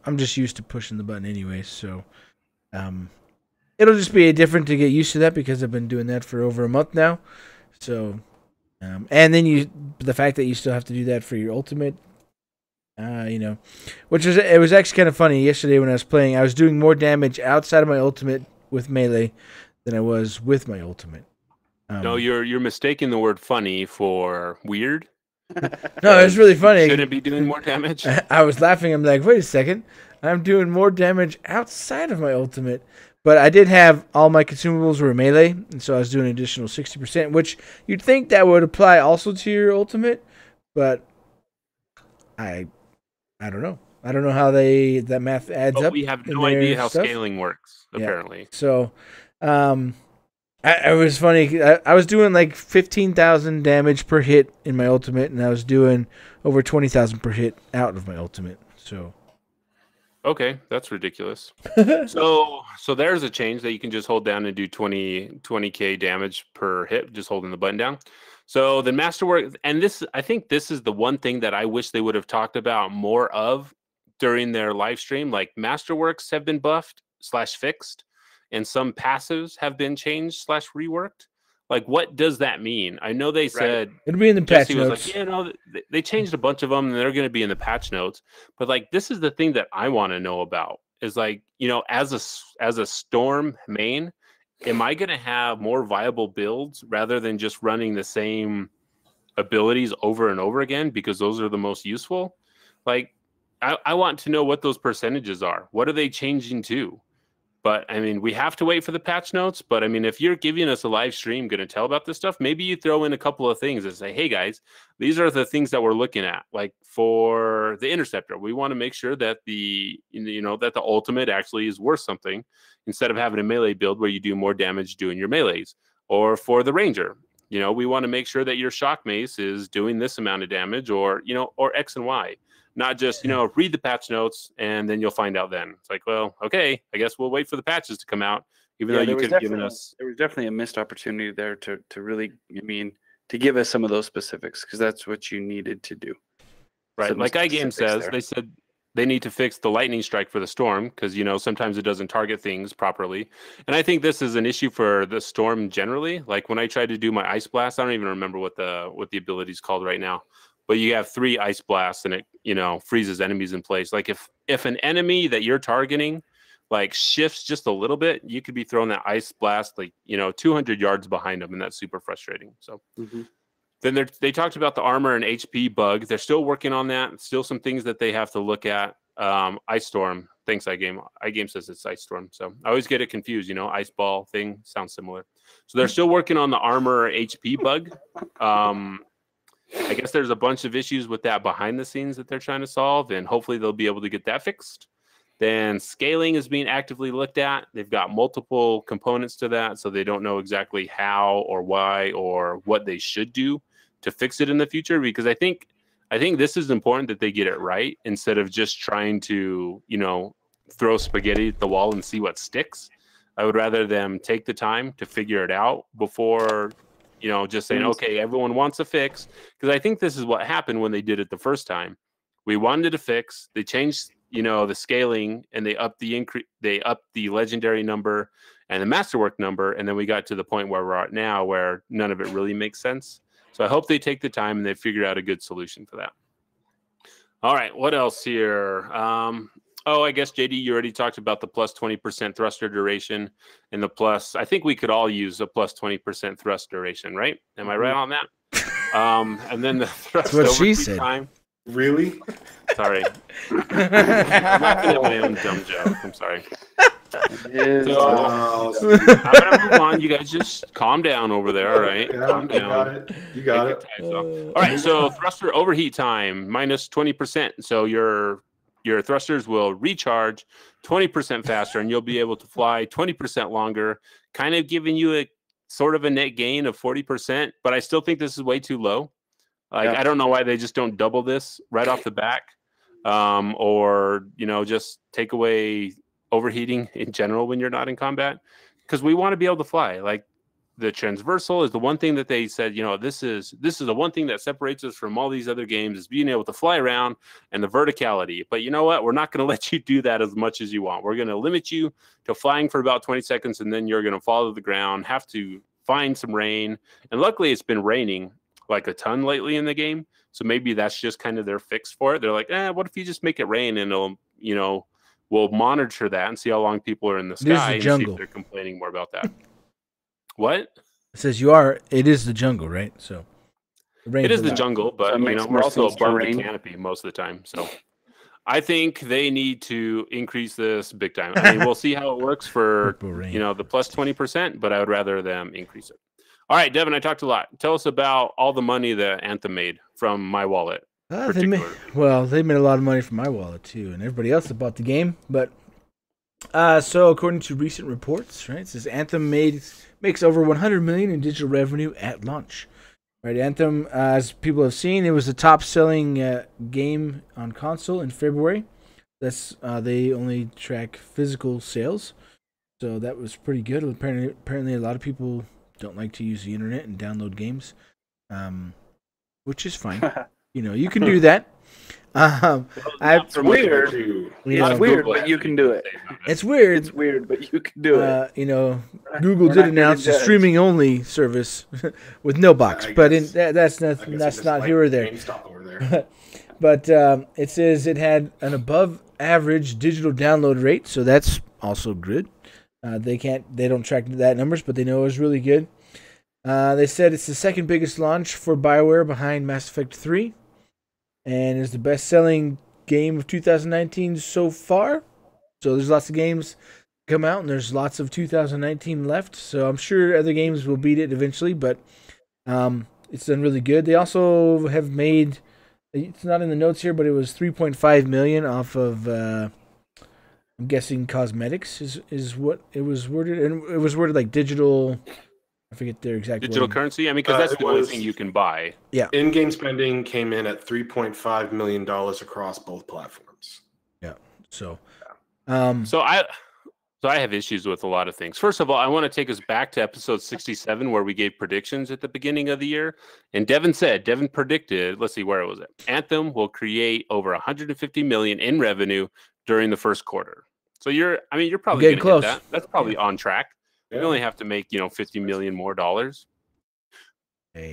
I'm just used to pushing the button anyway. So it'll just be different to get used to that because I've been doing that for over a month now. So and then the fact that you still have to do that for your ultimate, which it was actually kind of funny yesterday when I was playing. I was doing more damage outside of my ultimate with melee than I was with my ultimate. No, you're mistaking the word funny for weird. No, it was really funny. Shouldn't be doing more damage. I was laughing. I'm like, wait a second. I'm doing more damage outside of my ultimate. But I did have all my consumables were melee, and so I was doing an additional 60%, which you'd think that would apply also to your ultimate, but I don't know. I don't know how that math adds But up. we have in no their idea how stuff. scaling works, Yeah. apparently. So, I was funny. I was doing like 15,000 damage per hit in my ultimate, and I was doing over 20,000 per hit out of my ultimate. So, Okay, that's ridiculous. So there's a change that you can just hold down and do 20k damage per hit, just holding the button down. So the masterwork, and I think this is the one thing that I wish they would have talked about more of during their live stream. Like masterworks have been buffed / fixed, and some passives have been changed / reworked. Like, what does that mean? I know they said it'll be in the patch Jesse was notes. like, they changed a bunch of them, and they're going to be in the patch notes. But like, this is the thing that I want to know about is like, as a storm main, am I going to have more viable builds rather than just running the same abilities over and over again because those are the most useful? Like, I want to know what those percentages are. What are they changing to? But I mean, we have to wait for the patch notes. But I mean, if you're giving us a live stream going to tell about this stuff, maybe you throw in a couple of things and say, hey guys, these are the things that we're looking at. Like for the interceptor, we want to make sure that the ultimate actually is worth something instead of having a melee build where you do more damage doing your melees. Or for the ranger, we want to make sure that your shock mace is doing this amount of damage, or X and Y. Not just, read the patch notes and then you'll find out then. It's like, well, okay, I guess we'll wait for the patches to come out, even though you could have given us. There was definitely a missed opportunity there to really, to give us some of those specifics because that's what you needed to do. Right. Some Like iGame says, there. they said they need to fix the lightning strike for the storm because, sometimes it doesn't target things properly. And I think this is an issue for the storm generally. Like when I tried to do my ice blast, I don't even remember what the ability is called right now. But you have 3 ice blasts and it, freezes enemies in place. Like if an enemy that you're targeting like shifts just a little bit, you could be throwing that ice blast like, 200 yards behind them, and that's super frustrating. So then they talked about the armor and HP bug. They're still working on that. Still some things that they have to look at. Ice Storm. Thanks, iGame. iGame says it's Ice Storm. So I always get it confused. Ice ball thing sounds similar. So they're still working on the armor HP bug. I guess there's a bunch of issues with that behind the scenes that they're trying to solve, and hopefully they'll be able to get that fixed. Then scaling is being actively looked at. They've got multiple components to that, so they don't know exactly how or why or what they should do to fix it in the future, because I think this is important that they get it right instead of just trying to, throw spaghetti at the wall and see what sticks. I would rather them take the time to figure it out before just saying, okay, everyone wants a fix. Because I think this is what happened when they did it the first time. We wanted a fix. They changed, the scaling, and they upped the legendary number and the masterwork number, and then we got to the point where we're at now, where none of it really makes sense. So I hope they take the time and they figure out a good solution for that. All right, what else here? I guess, JD, you already talked about the plus 20% thruster duration and the plus. I think we could all use a plus 20% thrust duration, right? Am I right on that? And then the thrust overheat time. Really? Sorry. I'm laughing at my own dumb joke. I'm sorry. So, I'm going to move on. You guys just calm down over there, all right? Yeah, calm down. You got it. All right, so thruster overheat time, minus 20%. So your thrusters will recharge 20% faster, and you'll be able to fly 20% longer, kind of giving you a sort of a net gain of 40%. But I still think this is way too low. I don't know why they just don't double this right off the back, or just take away overheating in general when you're not in combat, because we want to be able to fly. Like, the transversal is the one thing that they said, this is the one thing that separates us from all these other games, is being able to fly around, and the verticality. But you know what? We're not going to let you do that as much as you want. We're going to limit you to flying for about 20 seconds, and then you're going to fall to the ground, have to find some rain. And luckily, it's been raining like a ton lately in the game, so maybe that's just kind of their fix for it. They're like, what if you just make it rain, and it'll, we'll monitor that and see how long people are in the sky and see if they're complaining more about that. What? It says it is the jungle, right? So it is the jungle, but we're also above the canopy most of the time. So I think they need to increase this big time. I mean, we'll see how it works for the plus 20%, but I would rather them increase it. All right, Devon, I talked a lot. Tell us about all the money that Anthem made from my wallet. They made a lot of money from my wallet too, and everybody else that bought the game. But so according to recent reports, right, it says Anthem makes over $100 million in digital revenue at launch. Right, Anthem, as people have seen, it was the top-selling game on console in February. That's they only track physical sales, so that was pretty good. Apparently, a lot of people don't like to use the internet and download games, which is fine. You can do that. It's weird. It's weird, but you can do it. It's weird. It's weird, but you can do it. Google did announce a streaming-only service with no box, but that's not here or there. But it says it had an above-average digital download rate, so that's also good. They don't track that numbers, but they know it was really good. They said it's the second biggest launch for BioWare behind Mass Effect 3, and is the best-selling game of 2019 so far. So there's lots of games come out, and there's lots of 2019 left. So I'm sure other games will beat it eventually, but it's done really good. They also have made, it's not in the notes here, but it was $3.5 million off of, I'm guessing cosmetics is what it was worded, and it was worded like digital. I forget their exact digital wording. currency. I mean, because that's the only thing you can buy. Yeah. In-game spending came in at $3.5 million across both platforms. Yeah. So, So I have issues with a lot of things. First of all, I want to take us back to episode 67 where we gave predictions at the beginning of the year, and Devon predicted. Let's see, where was it? Anthem will create over $150 million in revenue during the first quarter. So you're probably getting close. Hit that. That's probably on track. We only have to make, $50 million more dollars.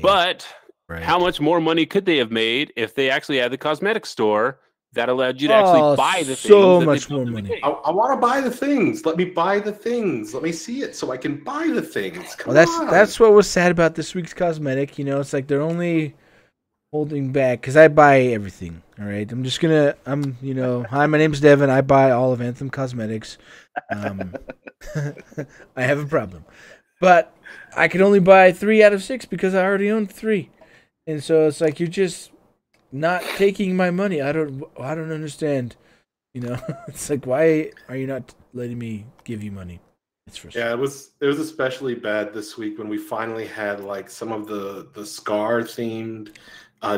But how much more money could they have made if they actually had the cosmetic store that allowed you to actually buy the things? So much more money. I want to buy the things. Let me buy the things. Let me see it so I can buy the things. Come on. That's what was sad about this week's cosmetic. It's like they're only holding back because I buy everything. All right, hi, my name's Devon. I buy all of Anthem cosmetics. I have a problem, but I could only buy 3 out of 6 because I already own 3, and so it's like you're just not taking my money. I don't understand. It's like, why are you not letting me give you money? It's frustrating. Yeah, it was especially bad this week when we finally had like some of the Scar themed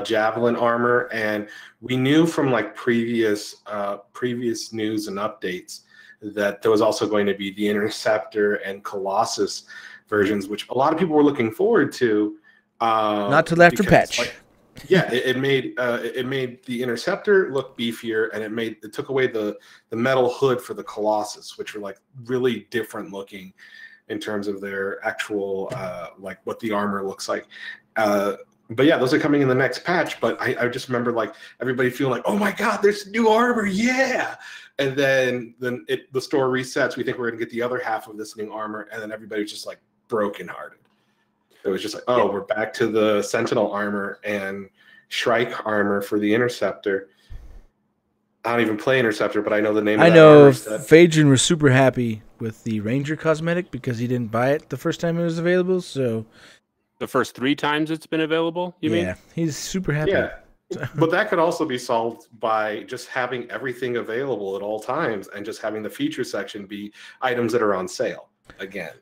javelin armor, and we knew from like previous news and updates that there was also going to be the Interceptor and Colossus versions, which a lot of people were looking forward to. Not till after patch. Yeah, it made the Interceptor look beefier, and it took away the metal hood for the Colossus, which were like really different looking in terms of their actual like what the armor looks like. But yeah, those are coming in the next patch. But I just remember like everybody feeling like, oh my god, there's new armor, yeah! And then the store resets. We think we're gonna get the other half of this new armor, and then everybody's just like brokenhearted. It was just like, oh, we're back to the Sentinel armor and Shrike armor for the Interceptor. I don't even play Interceptor, but I know the name of that armor set. Phaedron was super happy with the Ranger cosmetic because he didn't buy it the first time it was available. So the first 3 times it's been available, you mean? Yeah, he's super happy. Yeah, but that could also be solved by just having everything available at all times and just having the feature section be items that are on sale again.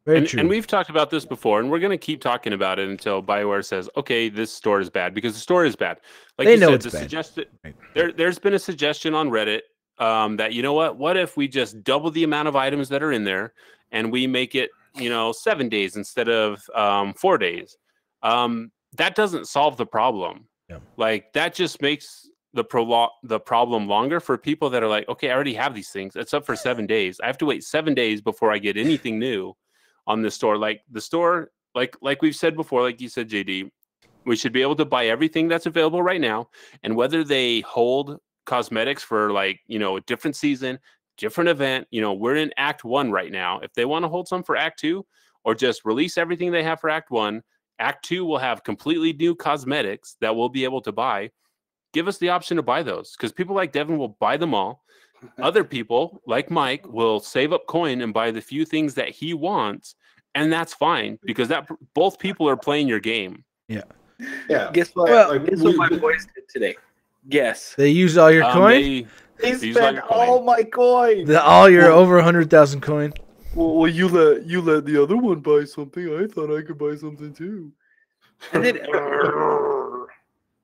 And we've talked about this before, and we're going to keep talking about it until BioWare says, okay, this store is bad, because the store is bad. Like they you know said, it's bad. There's been a suggestion on Reddit that, you know what if we just double the amount of items that are in there and we make it, 7 days instead of 4 days? That doesn't solve the problem. Yeah. Like, that just makes the problem longer for people that are like, okay, I already have these things. It's up for 7 days. I have to wait 7 days before I get anything new on the store. Like the store, like we've said before, like you said, JD, we should be able to buy everything that's available right now. And whether they hold cosmetics for like, a different season, different event, we're in Act 1 right now. If they want to hold some for Act 2 or just release everything they have for Act 1, Act 2 will have completely new cosmetics that we'll be able to buy. Give us the option to buy those, because people like Devon will buy them all. Other people, like Mike, will save up coin and buy the few things that he wants, and that's fine, because both people are playing your game. Yeah. Yeah. Guess what? Well, Guess what my boys did today? Guess. They used all your coin? They spent all my coin. All your over 100,000 coin. Well, you let the other one buy something. I thought I could buy something too. And then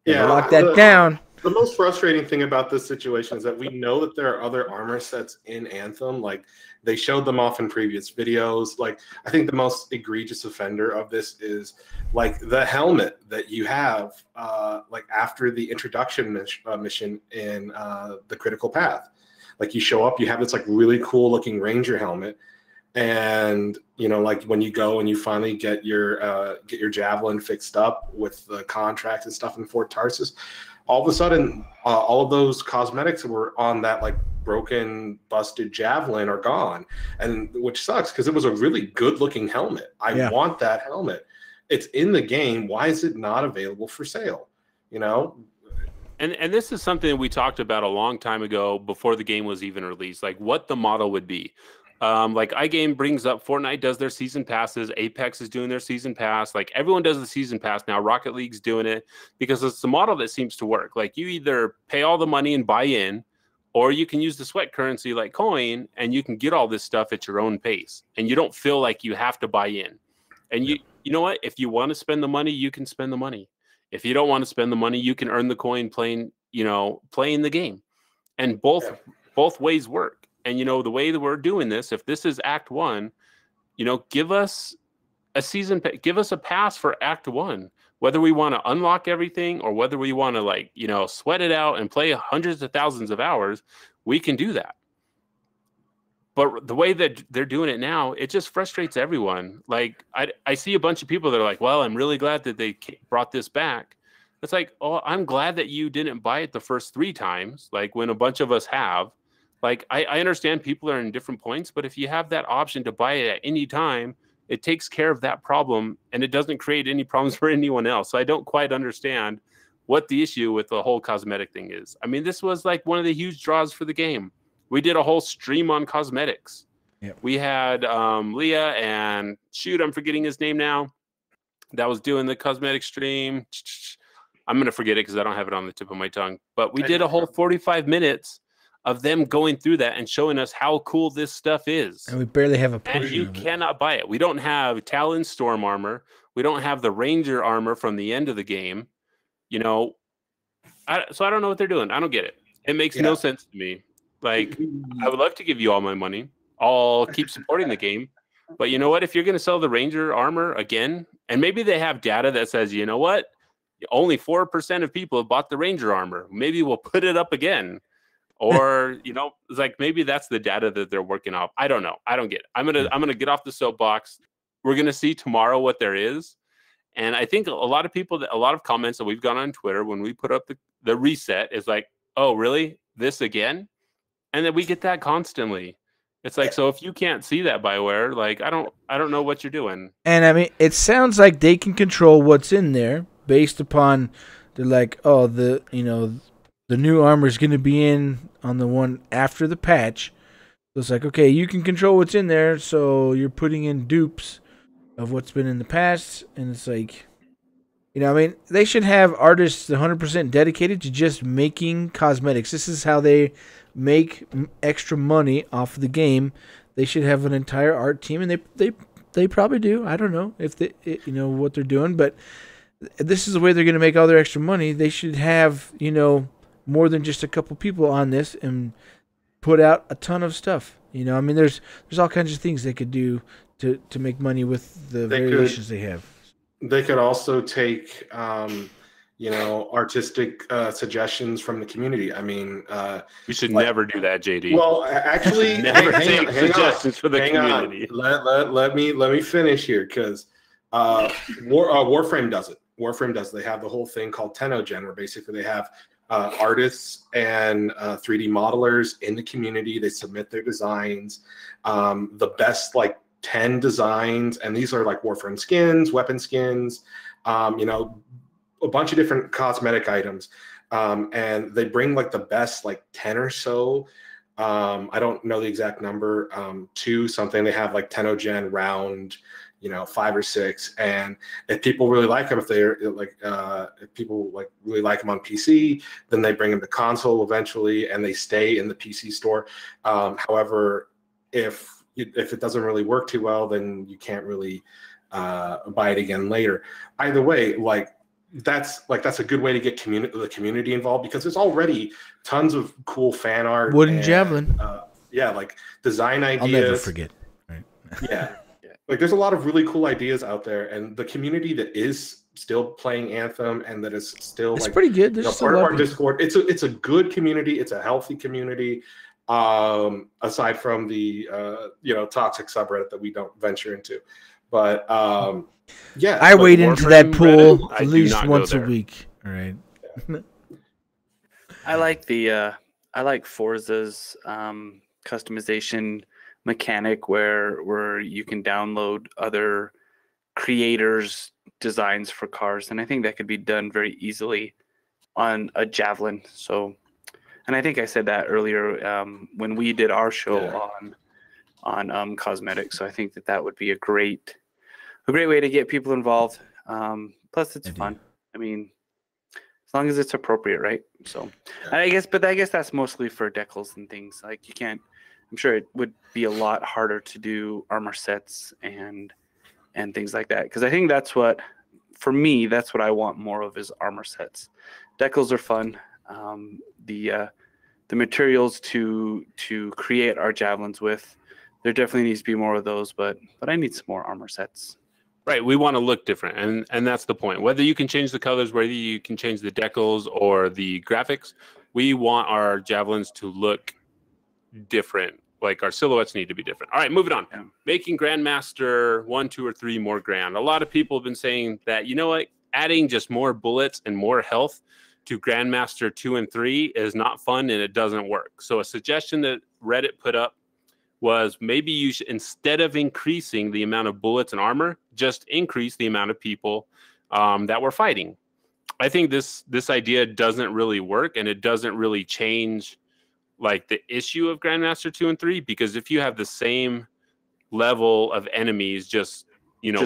Lock that down. The most frustrating thing about this situation is that we know that there are other armor sets in Anthem. Like, they showed them off in previous videos. Like, I think the most egregious offender of this is like the helmet that you have like after the introduction mission in the Critical Path. Like, you show up, you have this like really cool looking Ranger helmet, and like when you go and you finally get your javelin fixed up with the contract and stuff in Fort Tarsus, all of a sudden, all of those cosmetics that were on that like broken, busted javelin are gone, and which sucks because it was a really good-looking helmet. I want that helmet. It's in the game. Why is it not available for sale? And this is something that we talked about a long time ago before the game was even released, like what the model would be. Like iGame brings up Fortnite does their season passes, Apex is doing their season pass, like everyone does the season pass now, Rocket League's doing it, because it's the model that seems to work. Like, you either pay all the money and buy in, or you can use the sweat currency like coin, and you can get all this stuff at your own pace, and you don't feel like you have to buy in. And you know what, if you want to spend the money, you can spend the money. If you don't want to spend the money, you can earn the coin playing the game. And both ways work. And, the way that we're doing this, if this is Act 1, give us a give us a pass for Act 1, whether we want to unlock everything or whether we want to sweat it out and play hundreds of thousands of hours, we can do that. But the way that they're doing it now, it just frustrates everyone. Like, I see a bunch of people that are like, well, I'm really glad that they brought this back. It's like, oh, I'm glad that you didn't buy it the first 3 times, like when a bunch of us have. Like, I understand people are in different points, but if you have that option to buy it at any time, it takes care of that problem, and it doesn't create any problems for anyone else. So I don't quite understand what the issue with the whole cosmetic thing is. I mean, this was like one of the huge draws for the game. We did a whole stream on cosmetics. Yep. We had Leah and I'm forgetting his name now, that was doing the cosmetic stream. I'm going to forget it because I don't have it on the tip of my tongue. But we did a whole 45 minutes of them going through that and showing us how cool this stuff is. And we barely have a portion And you cannot buy it. We don't have Talon Storm armor. We don't have the Ranger armor from the end of the game. So I don't know what they're doing. I don't get it. It makes no sense to me. Like, I would love to give you all my money. I'll keep supporting the game. But you know what? If you're going to sell the Ranger armor again, and maybe they have data that says, you know what? only 4% of people have bought the Ranger armor. Maybe we'll put it up again. Or, you know, it's like maybe that's the data that they're working off. I don't know. I don't get it. I'm gonna get off the soapbox. We're gonna see tomorrow what there is. And I think a lot of comments that we've got on Twitter when we put up the reset is like, oh, really? This again? And then we get that constantly. It's like, so if you can't see that, BioWare, like I don't know what you're doing. And I mean, it sounds like they can control what's in there based upon they're like, oh, the new armor is going to be in on the one after the patch. So it's like, okay, you can control what's in there, so you're putting in dupes of what's been in the past, and it's like, you know, I mean, they should have artists 100% dedicated to just making cosmetics. This is how they make extra money off of the game. They should have an entire art team, and they probably do. I don't know if they, you know, what they're doing, but this is the way they're going to make all their extra money. They should have, you know, more than just a couple people on this and put out a ton of stuff. You know, I mean, there's all kinds of things they could do to make money with the variations they have. They could also take, you know, artistic suggestions from the community. I mean, you should never do that, JD. Well, actually, never take suggestions for the community. Let me finish here because Warframe does it. Warframe does. They have the whole thing called Tenogen, where basically they have artists and 3D modelers in the community. They submit their designs, the best like 10 designs, and these are like Warframe skins, weapon skins, you know, a bunch of different cosmetic items, and they bring like the best like 10 or so. I don't know the exact number, to something. They have like Tenogen round, you know, 5 or 6, and if people really like them, if they're like, if people like really like them on PC, then they bring them to console eventually, and they stay in the PC store. However, if it doesn't really work too well, then you can't really buy it again later. Either way, like that's a good way to get the community involved, because there's already tons of cool fan art. Wooden Javelin. Yeah, like design ideas. I'll never forget. Right. Yeah. Like there's a lot of really cool ideas out there, and the community that is still playing Anthem and that is still it's pretty good. There's part of our Discord. It's a good community. It's a healthy community. Aside from the you know, toxic subreddit that we don't venture into, but yeah, I wade into that pool Reddit, at least once a week. All right. Yeah. I like Forza's customization mechanic where you can download other creators' designs for cars, and I think that could be done very easily on a Javelin. So, and I think I said that earlier when we did our show on cosmetics. So I think that would be a great way to get people involved. Plus, it's fun. I mean, as long as it's appropriate, right? So, I guess that's mostly for decals and things. Like you can't. I'm sure it would be a lot harder to do armor sets and things like that, because I think that's what I want more of is armor sets. Decals are fun. The materials to create our javelins with, there definitely needs to be more of those, but I need some more armor sets. Right, we want to look different, and that's the point. Whether you can change the colors, whether you can change the decals or the graphics, we want our javelins to look different. Like our silhouettes need to be different. All right, moving on. Yeah. Making Grandmaster 1, 2, or 3 more grand. A lot of people have been saying that, you know what, adding just more bullets and more health to Grandmaster 2 and 3 is not fun and it doesn't work. So a suggestion that Reddit put up was maybe you should, instead of increasing the amount of bullets and armor, just increase the amount of people that were fighting. I think this idea doesn't really work, and it doesn't really change like the issue of Grandmaster 2 and 3, because if you have the same level of enemies, just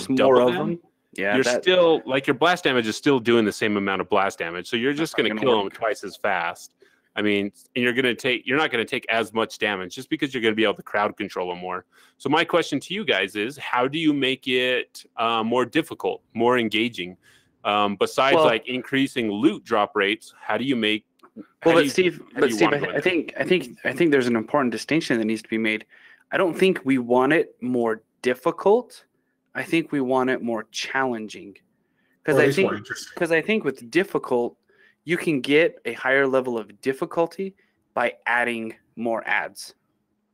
more of them, you're still like your blast damage is still doing the same amount of blast damage, so you're just going to kill them twice as fast. I mean, and you're not going to take as much damage just because you're going to be able to crowd control them more. So my question to you guys is, how do you make it more difficult, more engaging? Besides like increasing loot drop rates, how do you make? Steve, I think there's an important distinction that needs to be made. I don't think we want it more difficult. I think we want it more challenging. Or at least more interesting. because I think with difficult, you can get a higher level of difficulty by adding more ads.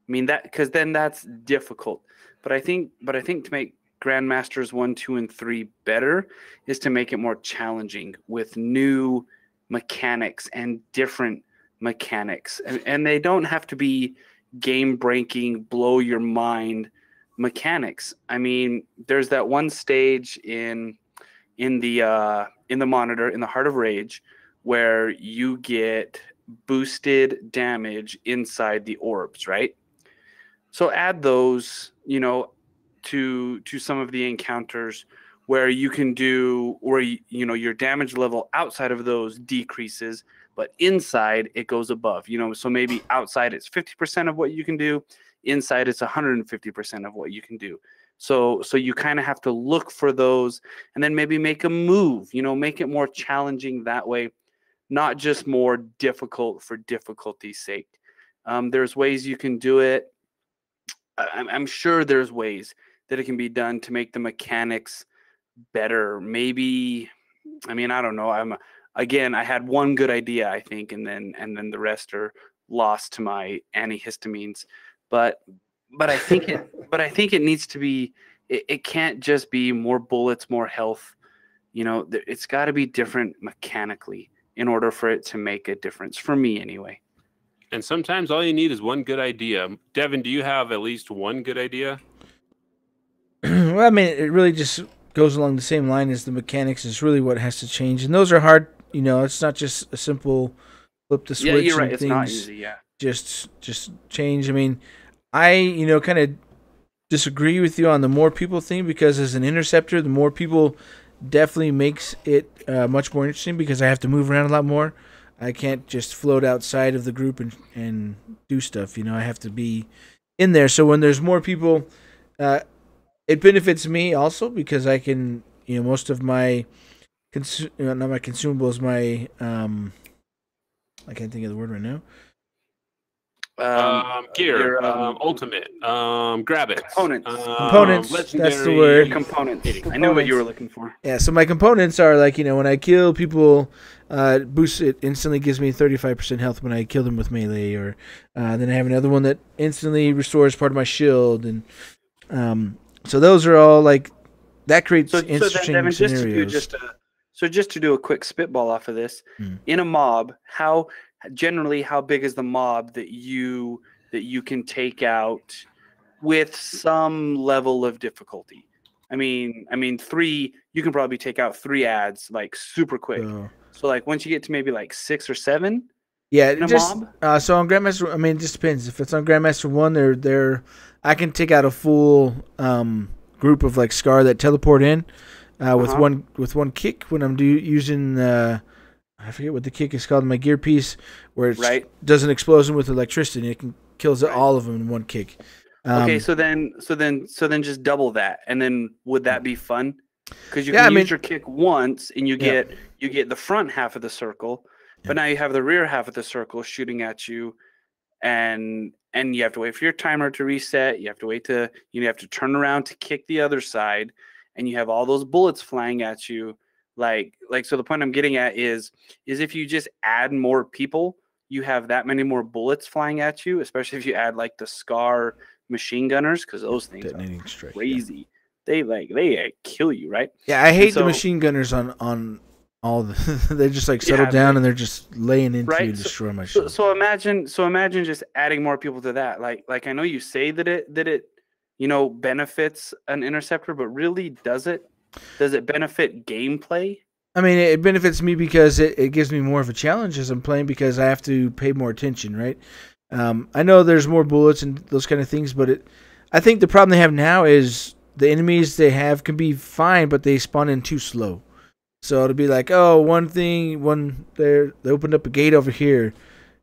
I mean that because then that's difficult. But I think to make Grandmasters 1, 2, and 3 better is to make it more challenging with new mechanics and different mechanics. And they don't have to be game breaking, blow your mind mechanics. I mean, there's that one stage in the monitor in the Heart of Rage where you get boosted damage inside the orbs, right? So add those, to some of the encounters where you can do where your damage level outside of those decreases, but inside it goes above. So maybe outside it's 50% of what you can do, inside it's 150% of what you can do. So you kind of have to look for those and then maybe make a move, make it more challenging that way, not just more difficult for difficulty's sake. There's ways you can do it. I'm sure there's ways that it can be done to make the mechanics better. Maybe, I don't know. I had one good idea, I think, and then the rest are lost to my antihistamines. But I think it needs to be. It can't just be more bullets, more health. It's got to be different mechanically in order for it to make a difference for me, anyway. And sometimes all you need is one good idea. Devon, do you have at least one good idea? Well, it really just goes along the same line as the mechanics is really what has to change. And those are hard, it's not just a simple flip the switch. Yeah, you're right. And it's things not easy, yeah. Just change. I, kind of disagree with you on the more people thing because as an interceptor, the more people definitely makes it much more interesting because I have to move around a lot more. I can't just float outside of the group and do stuff. I have to be in there. So when there's more people, it benefits me also because I can, most of my, not my consumables, my, I can't think of the word right now. Gear, ultimate, grab it. Components, that's the word. Components. I knew what you were looking for. Yeah, so my components are like, when I kill people, boost it instantly gives me 35% health when I kill them with melee, or then I have another one that instantly restores part of my shield, and so those are all like that creates interesting Devon, scenarios. Just to do a quick spitball off of this, in a mob, how big is the mob that you can take out with some level of difficulty? 3, you can probably take out 3 ads like super quick. So like once you get to maybe like 6 or 7, yeah, in a mob. So on Grandmaster, it just depends. If it's on Grandmaster 1, I can take out a full group of like Scar that teleport in with one kick when I'm using. I forget what the kick is called in my gear piece, where it does an explosion with electricity and it kills all of them in one kick. Okay, so then just double that, and then would that be fun? Because you can use your kick once, and you get the front half of the circle, but now you have the rear half of the circle shooting at you, and you have to wait for your timer to reset. You have to turn around to kick the other side, and you have all those bullets flying at you. So the point I'm getting at is if you just add more people, you have that many more bullets flying at you, especially if you add like the Scar machine gunners, because those things are crazy. Yeah. They kill you, right? Yeah, I hate the machine gunners on all the they just like settle down and they're just laying into you and destroy my shit. So imagine just adding more people to that. Like I know you say that it benefits an interceptor, but really does it? Does it benefit gameplay? It benefits me because it gives me more of a challenge as I'm playing because I have to pay more attention, right? I know there's more bullets and those kind of things, but I think the problem they have now is the enemies they have can be fine, but they spawn in too slow. So it'll be like, they opened up a gate over here,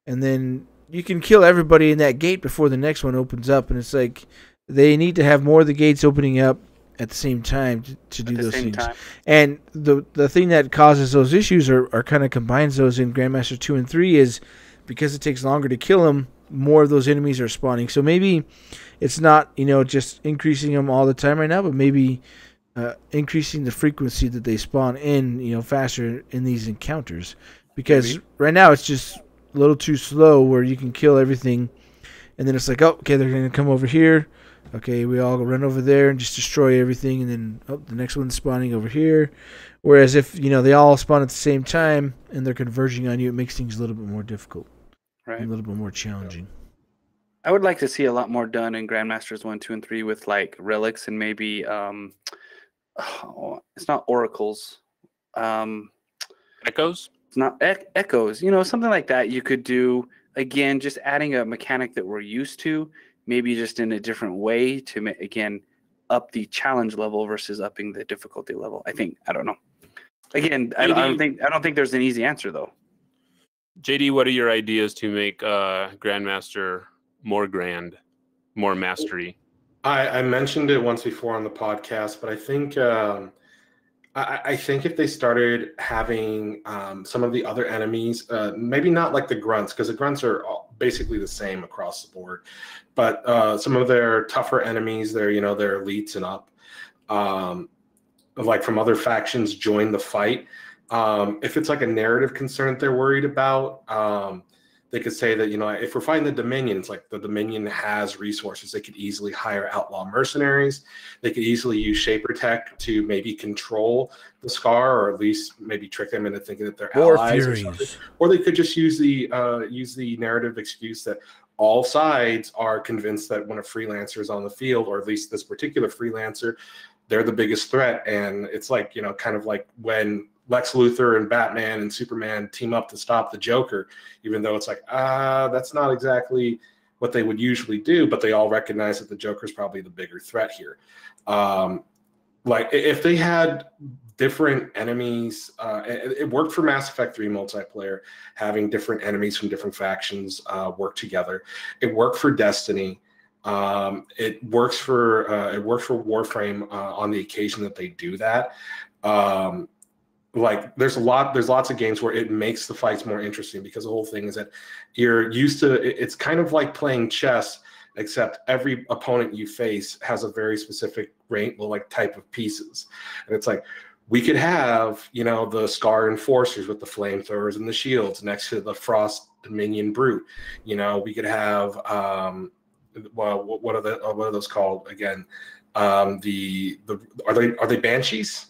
and then you can kill everybody in that gate before the next one opens up, and it's like they need to have more of the gates opening up at the same time to do those things. And the thing that causes those issues or kind of combines those in Grandmaster 2 and 3 is because it takes longer to kill them, more of those enemies are spawning. So maybe it's not, just increasing them all the time right now, but maybe increasing the frequency that they spawn in, faster in these encounters. Because right now it's just a little too slow where you can kill everything, and then it's like, oh, okay, they're going to come over here. Okay, we all run over there and just destroy everything, and then the next one's spawning over here. Whereas if they all spawn at the same time and they're converging on you, it makes things a little bit more difficult, Right. a little bit more challenging. I would like to see a lot more done in Grandmasters 1, 2, and 3 with like relics and maybe it's not oracles. Echoes? It's not echoes. Something like that you could do. Again, just adding a mechanic that we're used to, maybe just in a different way to again up the challenge level versus upping the difficulty level. I don't know. Again, I don't think there's an easy answer though. JD, what are your ideas to make Grandmaster more grand, more mastery? I mentioned it once before on the podcast, but I think I think if they started having some of the other enemies, maybe not like the grunts, because the grunts are basically the same across the board, but some of their tougher enemies, their elites and up, like from other factions, join the fight. If it's like a narrative concern that they're worried about, they could say that, if we're fighting the Dominion, it's like the Dominion has resources. They could easily hire outlaw mercenaries. They could easily use Shaper Tech to maybe control the Scar, or at least maybe trick them into thinking that they're allies or something. Or they could just use the narrative excuse that all sides are convinced that when a Freelancer is on the field, or at least this particular Freelancer, they're the biggest threat. And it's like, kind of like when Lex Luthor and Batman and Superman team up to stop the Joker, even though it's like, that's not exactly what they would usually do, but they all recognize that the Joker is probably the bigger threat here. Like if they had different enemies, it worked for Mass Effect 3 multiplayer, having different enemies from different factions work together. It worked for Destiny. It works for Warframe on the occasion that they do that. Like there's lots of games where it makes the fights more interesting, because the whole thing is that you're used to it's kind of like playing chess, except every opponent you face has a very specific type of pieces. And it's like, we could have, the Scar Enforcers with the flamethrowers and the shields next to the Frost Dominion Brute. We could have what are those called again? Are they Banshees?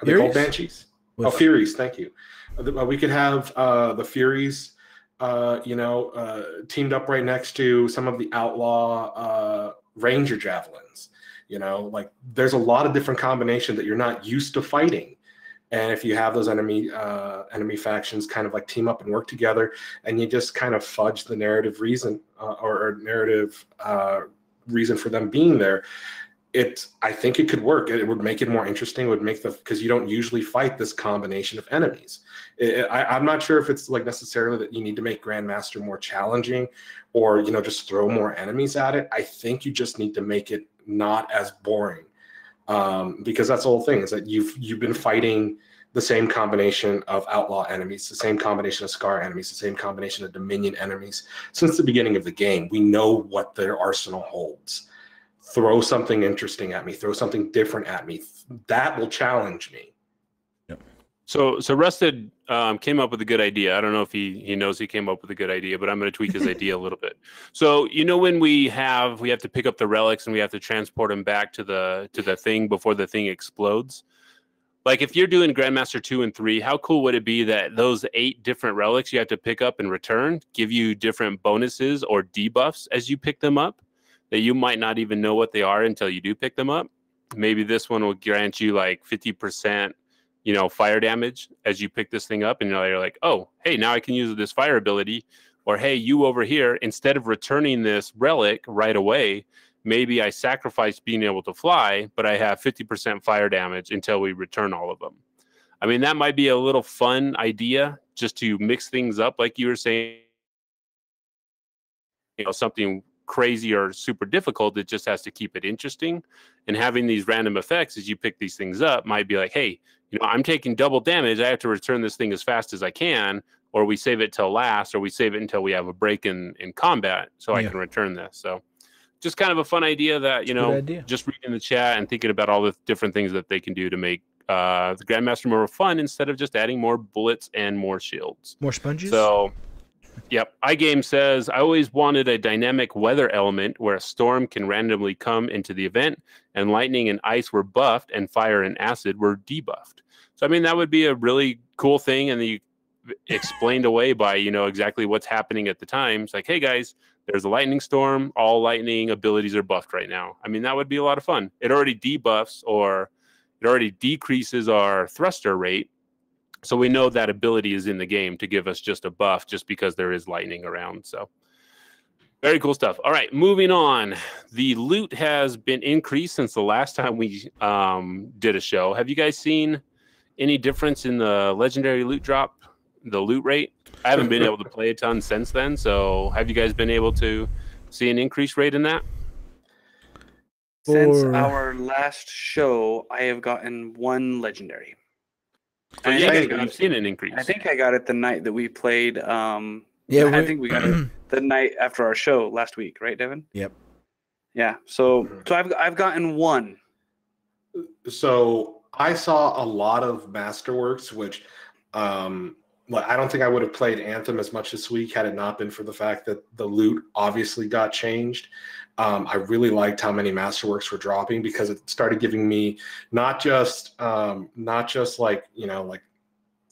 Are they called Banshees? Furies, thank you. We could have the Furies, teamed up right next to some of the outlaw Ranger Javelins. Like there's a lot of different combinations that you're not used to fighting. And if you have those enemy factions kind of like team up and work together, and you just kind of fudge the narrative reason or narrative reason for them being there, I think it could work. It would make it more interesting. It would make because you don't usually fight this combination of enemies. I'm not sure if it's like necessarily that you need to make Grandmaster more challenging, or just throw more enemies at it. I think you just need to make it not as boring, because that's the whole thing, is that you've been fighting the same combination of outlaw enemies, the same combination of Scar enemies, the same combination of Dominion enemies since the beginning of the game. We know what their arsenal holds. Throw something interesting at me. Throw something different at me. That will challenge me. Yep. So Rusted came up with a good idea. I don't know if he knows he came up with a good idea, but I'm going to tweak his idea a little bit. So when we have to pick up the relics and we have to transport them back to the thing before the thing explodes. Like if you're doing Grandmaster 2 and 3, how cool would it be that those 8 different relics you have to pick up and return give you different bonuses or debuffs as you pick them up, that you might not even know what they are until you do pick them up? Maybe this one will grant you like 50%, fire damage as you pick this thing up, and you're like, oh, hey, now I can use this fire ability. Or hey, you over here, instead of returning this relic right away, maybe I sacrifice being able to fly, but I have 50% fire damage until we return all of them. I mean, that might be a little fun idea just to mix things up, like you were saying, something crazy or super difficult. It just has to keep it interesting. And having these random effects as you pick these things up might be like, hey, I'm taking double damage. I have to return this thing as fast as I can, or we save it till last, or we save it until we have a break in combat so I can return this. So just kind of a fun idea that, you know, idea. just reading the chat and thinking about all the different things that they can do to make the Grandmaster more fun instead of just adding more bullets and more shields. More sponges? So, yep. iGame says, I always wanted a dynamic weather element where a storm can randomly come into the event and lightning and ice were buffed and fire and acid were debuffed. So, I mean, that would be a really cool thing. And you explained away by, you know, exactly what's happening at the time. It's like, hey, guys, there's a lightning storm. All lightning abilities are buffed right now. I mean, that would be a lot of fun. It already debuffs or it already decreases our thruster rate. So we know that ability is in the game to give us just a buff just because there is lightning around. So very cool stuff. All right, moving on. The loot has been increased since the last time we did a show. Have you guys seen any difference in the legendary loot drop, the loot rate? I haven't been able to play a ton since then. So have you guys been able to see an increased rate in that? Since our last show, I have gotten 1 legendary. So yeah, I've seen an increase. I think I got it the night that we played. I think we got it the night after our show last week, right, Devon? Yep. Yeah. So I've gotten 1. So I saw a lot of Masterworks, which I don't think I would have played Anthem as much this week had it not been for the fact that the loot obviously got changed. I really liked how many Masterworks were dropping because it started giving me not just like, you know, like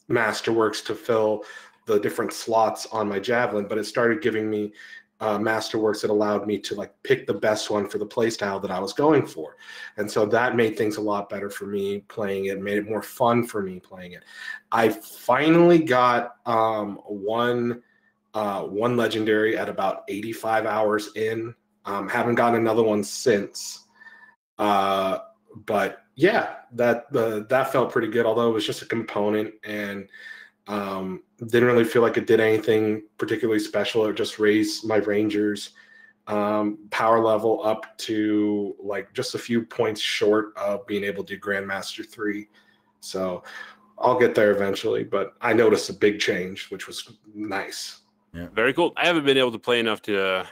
Masterworks to fill the different slots on my Javelin, but it started giving me Masterworks that allowed me to like pick the best one for the playstyle that I was going for. And so that made things a lot better for me playing it, made it more fun for me playing it. I finally got one legendary at about 85 hours in. Haven't gotten another one since. But yeah, that felt pretty good, although it was just a component and didn't really feel like it did anything particularly special. It just raised my Rangers power level up to like just a few points short of being able to do Grandmaster 3. So I'll get there eventually, but I noticed a big change, which was nice. Yeah. Very cool. I haven't been able to play enough to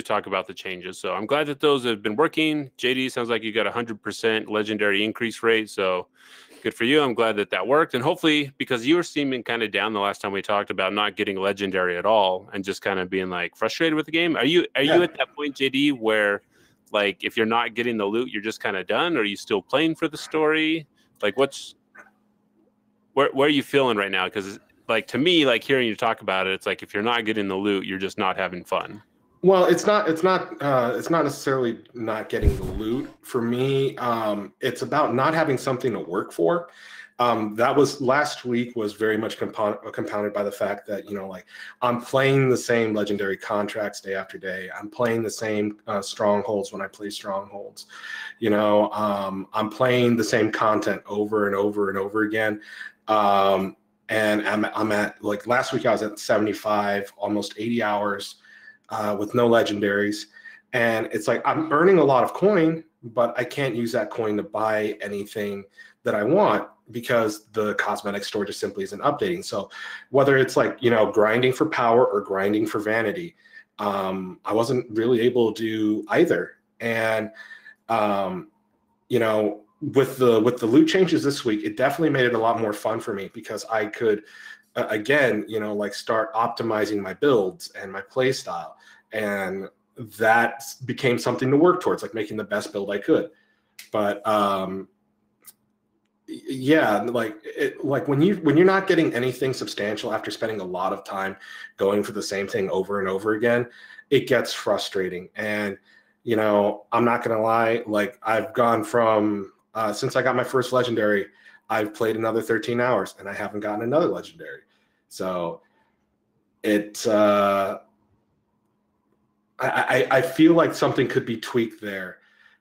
talk about the changes, so I'm glad that those have been working. JD, sounds like you got 100% legendary increase rate, so good for you. I'm glad that that worked, and hopefully, because you were seeming kind of down the last time we talked about not getting legendary at all and just kind of being like frustrated with the game. Are you at that point, JD, where like if you're not getting the loot, you're just kind of done? Or are you still playing for the story? Like where are you feeling right now? Because like to me, like hearing you talk about it, it's like if you're not getting the loot, you're just not having fun. Well, it's not necessarily not getting the loot. For me, it's about not having something to work for. That was last week was very much compounded by the fact that, you know, like I'm playing the same legendary contracts day after day. I'm playing the same strongholds when I play strongholds. You know, I'm playing the same content over and over and over again. And I'm at like last week I was at 75, almost 80 hours. With no legendaries, and it's like I'm earning a lot of coin, but I can't use that coin to buy anything that I want because the cosmetic store just simply isn't updating. So whether it's like, you know, grinding for power or grinding for vanity, I wasn't really able to do either. And you know, with the loot changes this week, it definitely made it a lot more fun for me because I could again, you know, like start optimizing my builds and my play style. And that became something to work towards, like making the best build I could. But yeah, like when you're not getting anything substantial after spending a lot of time going for the same thing over and over again, it gets frustrating. And, you know, I'm not going to lie, like I've gone from, since I got my first legendary, I've played another 13 hours and I haven't gotten another legendary. So it, I feel like something could be tweaked there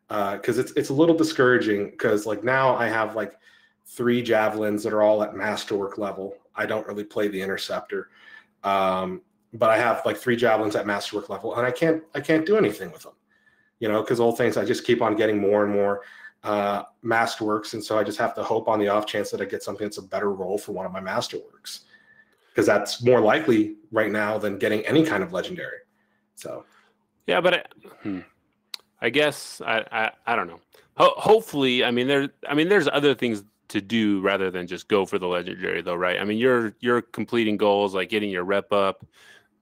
because it's a little discouraging because like now I have like 3 javelins that are all at masterwork level. I don't really play the interceptor, but I have like 3 javelins at masterwork level and I can't do anything with them, you know, because old things I just keep on getting more and more masterworks, and so I just have to hope on the off chance that I get something that's a better role for one of my masterworks. Because that's more likely right now than getting any kind of legendary. So, yeah, but I guess I don't know. Hopefully, there's other things to do rather than just go for the legendary, though, right? I mean, you're completing goals like getting your rep up,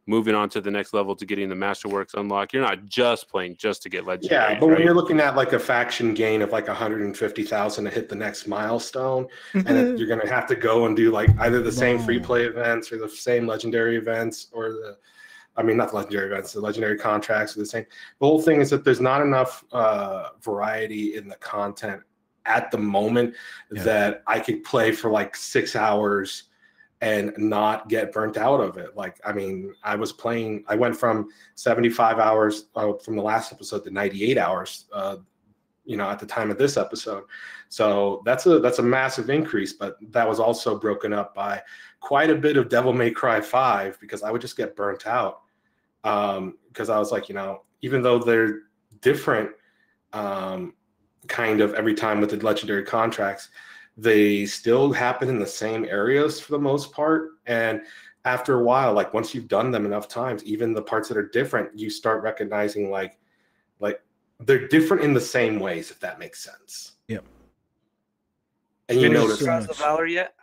moving on to the next level to getting the Masterworks unlocked. You're not just playing just to get legendary. Yeah, but right? when you're looking at like a faction gain of like 150,000 to hit the next milestone, and then you're gonna have to go and do like either the same free play events or the same legendary events or not the legendary events, the legendary contracts are the same. The whole thing is that there's not enough variety in the content at the moment that I could play for like 6 hours and not get burnt out of it. Like, I mean, I went from 75 hours from the last episode to 98 hours, at the time of this episode. So that's a massive increase, but that was also broken up by quite a bit of Devil May Cry 5 because I would just get burnt out. Because I was like, even though they're different kind of every time with the legendary contracts, they still happen in the same areas for the most part. And after a while, like once you've done them enough times, even the parts that are different, you start recognizing like they're different in the same ways, if that makes sense. Yep. And you notice Trials of Valor yet?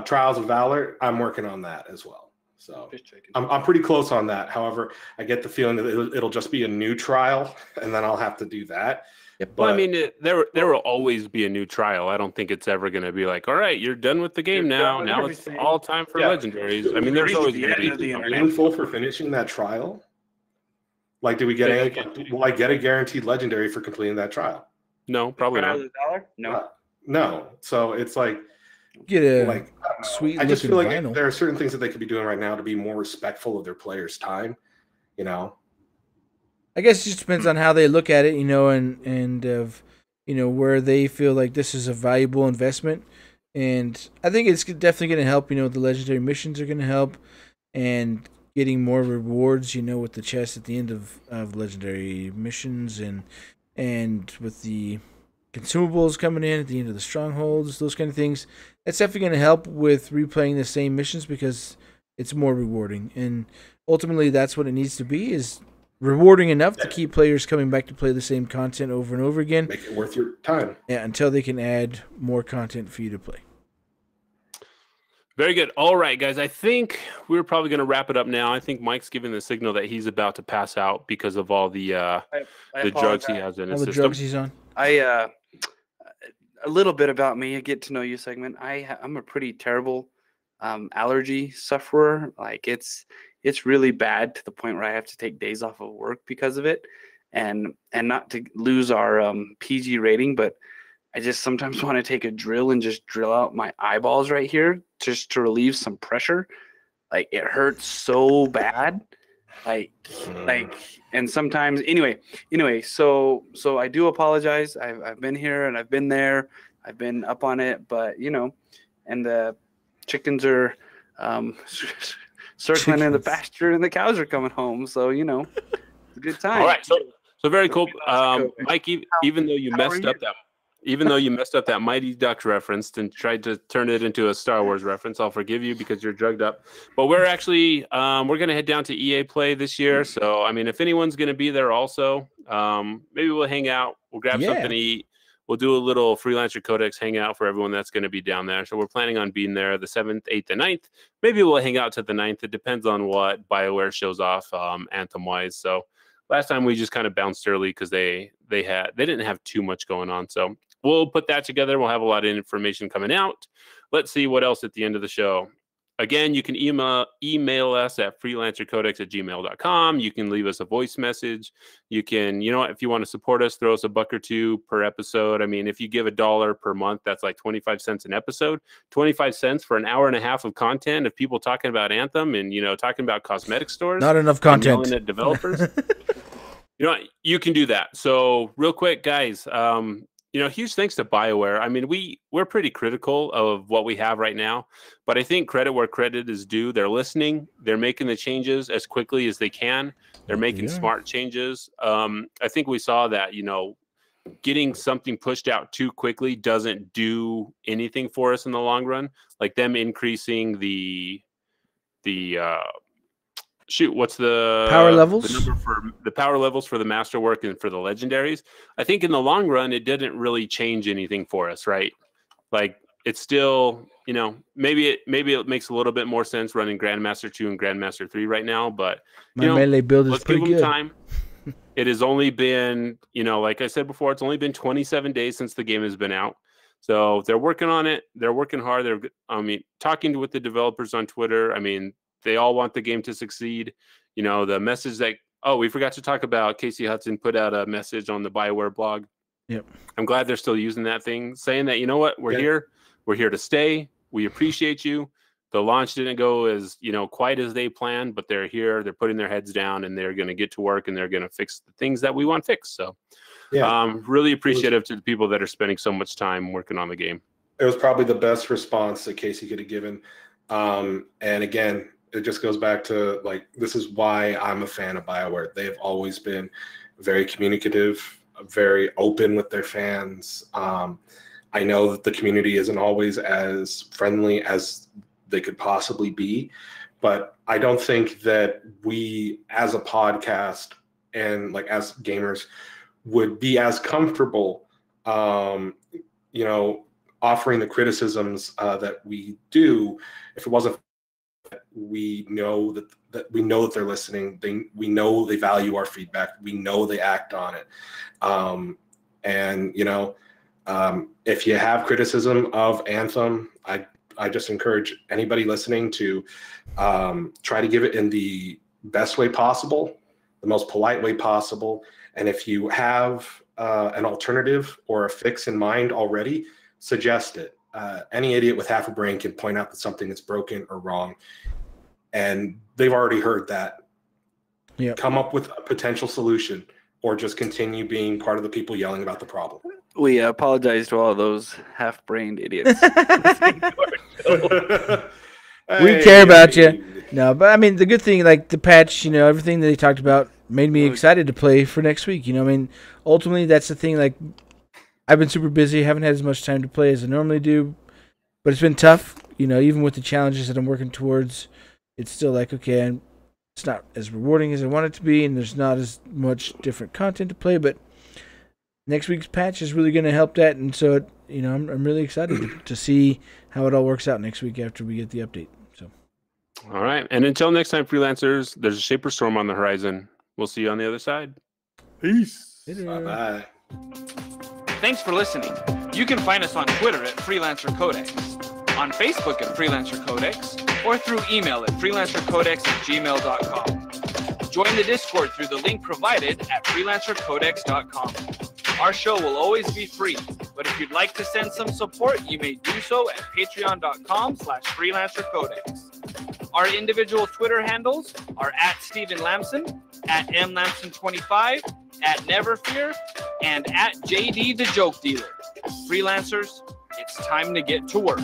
Trials of Valor, I'm working on that as well. So I'm pretty close on that. However, I get the feeling that it'll just be a new trial, and then I'll have to do that. Yep. Well, I mean, there will always be a new trial. I don't think it's ever going to be like, all right, you're done with the game now. Now it's all time for legendaries. I mean, there's always going to be meaningful for finishing that trial. Like, will I get a guaranteed legendary for completing that trial? No, probably not. No. No. So it's like. Get a like sweet. I just feel like vinyl. there are certain things that they could be doing right now to be more respectful of their players' time. I guess it just depends on how they look at it, and of where they feel like this is a valuable investment. And I think it's definitely going to help. The legendary missions are going to help, and getting more rewards. With the chest at the end of legendary missions, and with the consumables coming in at the end of the strongholds, those kind of things. That's definitely going to help with replaying the same missions because it's more rewarding. And ultimately, that's what it needs to be, is rewarding enough to keep players coming back to play the same content over and over again. Make it worth your time. Yeah, until they can add more content for you to play. Very good. All right, guys. I think we're probably going to wrap it up now. I think Mike's giving the signal that he's about to pass out because of all the drugs he has in his system. All the drugs he's on. A little bit about me, a get to know you segment. I'm a pretty terrible allergy sufferer. Like it's really bad to the point where I have to take days off of work because of it, and not to lose our PG rating, but I just sometimes want to take a drill and just drill out my eyeballs right here just to relieve some pressure. Like it hurts so bad. And sometimes anyway, so I do apologize. I've been here and I've been there. I've been up on it, but and the chickens are circling in the pasture and the cows are coming home. So, it's a good time. All right. So very cool. Mike, even though you messed up that Mighty Ducks reference and tried to turn it into a Star Wars reference, I'll forgive you because you're drugged up. But we're actually we're going to head down to EA Play this year. So, I mean, if anyone's going to be there also, maybe we'll hang out. We'll grab something to eat. We'll do a little Freelancer Codex hangout for everyone that's going to be down there. So we're planning on being there the 7th, 8th, and 9th. Maybe we'll hang out to the 9th. It depends on what BioWare shows off Anthem-wise. So last time we just kind of bounced early because they didn't have too much going on. So we'll put that together. We'll have a lot of information coming out. Let's see what else at the end of the show. Again, you can email us at freelancercodex@gmail.com. You can leave us a voice message. You can, if you want to support us, throw us $1 or $2 per episode. I mean, if you give $1 per month, that's like 25 cents an episode. 25 cents for an hour and a half of content of people talking about Anthem and, talking about cosmetic stores. Not enough content. Yelling at developers. You can do that. So real quick, guys, huge thanks to BioWare. I mean, we're pretty critical of what we have right now, but I think credit where credit is due. They're listening. They're making the changes as quickly as they can. They're making smart changes. I think we saw that, getting something pushed out too quickly doesn't do anything for us in the long run. Like them increasing the shoot, what's the Power levels? The number for the power levels for the masterwork and for the legendaries. I think in the long run, it didn't really change anything for us, right? Like it's still, you know, maybe it makes a little bit more sense running Grandmaster 2 and Grandmaster 3 right now, but My melee build is let's give pretty them good. time. It has only been, you know, like I said before, it's only been 27 days since the game has been out. So they're working on it. They're working hard. Talking with the developers on Twitter. I mean, they all want the game to succeed. You know, the message that, we forgot to talk about, Casey Hudson put out a message on the BioWare blog. Yep. I'm glad they're still using that thing, saying that, you know what, we're here. We're here to stay. We appreciate you. The launch didn't go as, you know, quite as they planned, but they're here. They're putting their heads down and they're going to get to work and they're going to fix the things that we want fixed. So really appreciative to the people that are spending so much time working on the game. It was probably the best response that Casey could have given. And again, it just goes back to, like, this is why I'm a fan of BioWare. They have always been very communicative, very open with their fans. I know that the community isn't always as friendly as they could possibly be, but I don't think that we as a podcast and like as gamers would be as comfortable, you know, offering the criticisms that we do if it wasn't we know that we know that they're listening. We know they value our feedback. We know they act on it. And you know, if you have criticism of Anthem, I just encourage anybody listening to try to give it in the best way possible, the most polite way possible. And if you have an alternative or a fix in mind already, suggest it. Any idiot with half a brain can point out that something is broken or wrong, and they've already heard that. Yeah. Come up with a potential solution, or just continue being part of the people yelling about the problem. We apologize to all those half-brained idiots. We care about you. No, but I mean, the good thing, like the patch, you know, everything that they talked about made me excited to play for next week. You know, I mean, ultimately, that's the thing. Like, I've been super busy, haven't had as much time to play as I normally do, but it's been tough. You know, even with the challenges that I'm working towards, it's still like, okay, it's not as rewarding as I want it to be, and there's not as much different content to play, but next week's patch is really going to help that, and so, you know, I'm really excited to see how it all works out next week after we get the update. So, all right, and until next time, freelancers, there's a Shaper Storm on the horizon. We'll see you on the other side. Peace. Bye-bye. Thanks for listening. You can find us on Twitter at Freelancer Codex, on Facebook at Freelancer Codex, or through email at freelancercodex@gmail.com. Join the Discord through the link provided at freelancercodex.com. Our show will always be free, but if you'd like to send some support, you may do so at patreon.com/freelancercodex. Our individual Twitter handles are at Stephen Lamson, at mlamson25, at Neverfear, and at JD the Joke Dealer. Freelancers, it's time to get to work.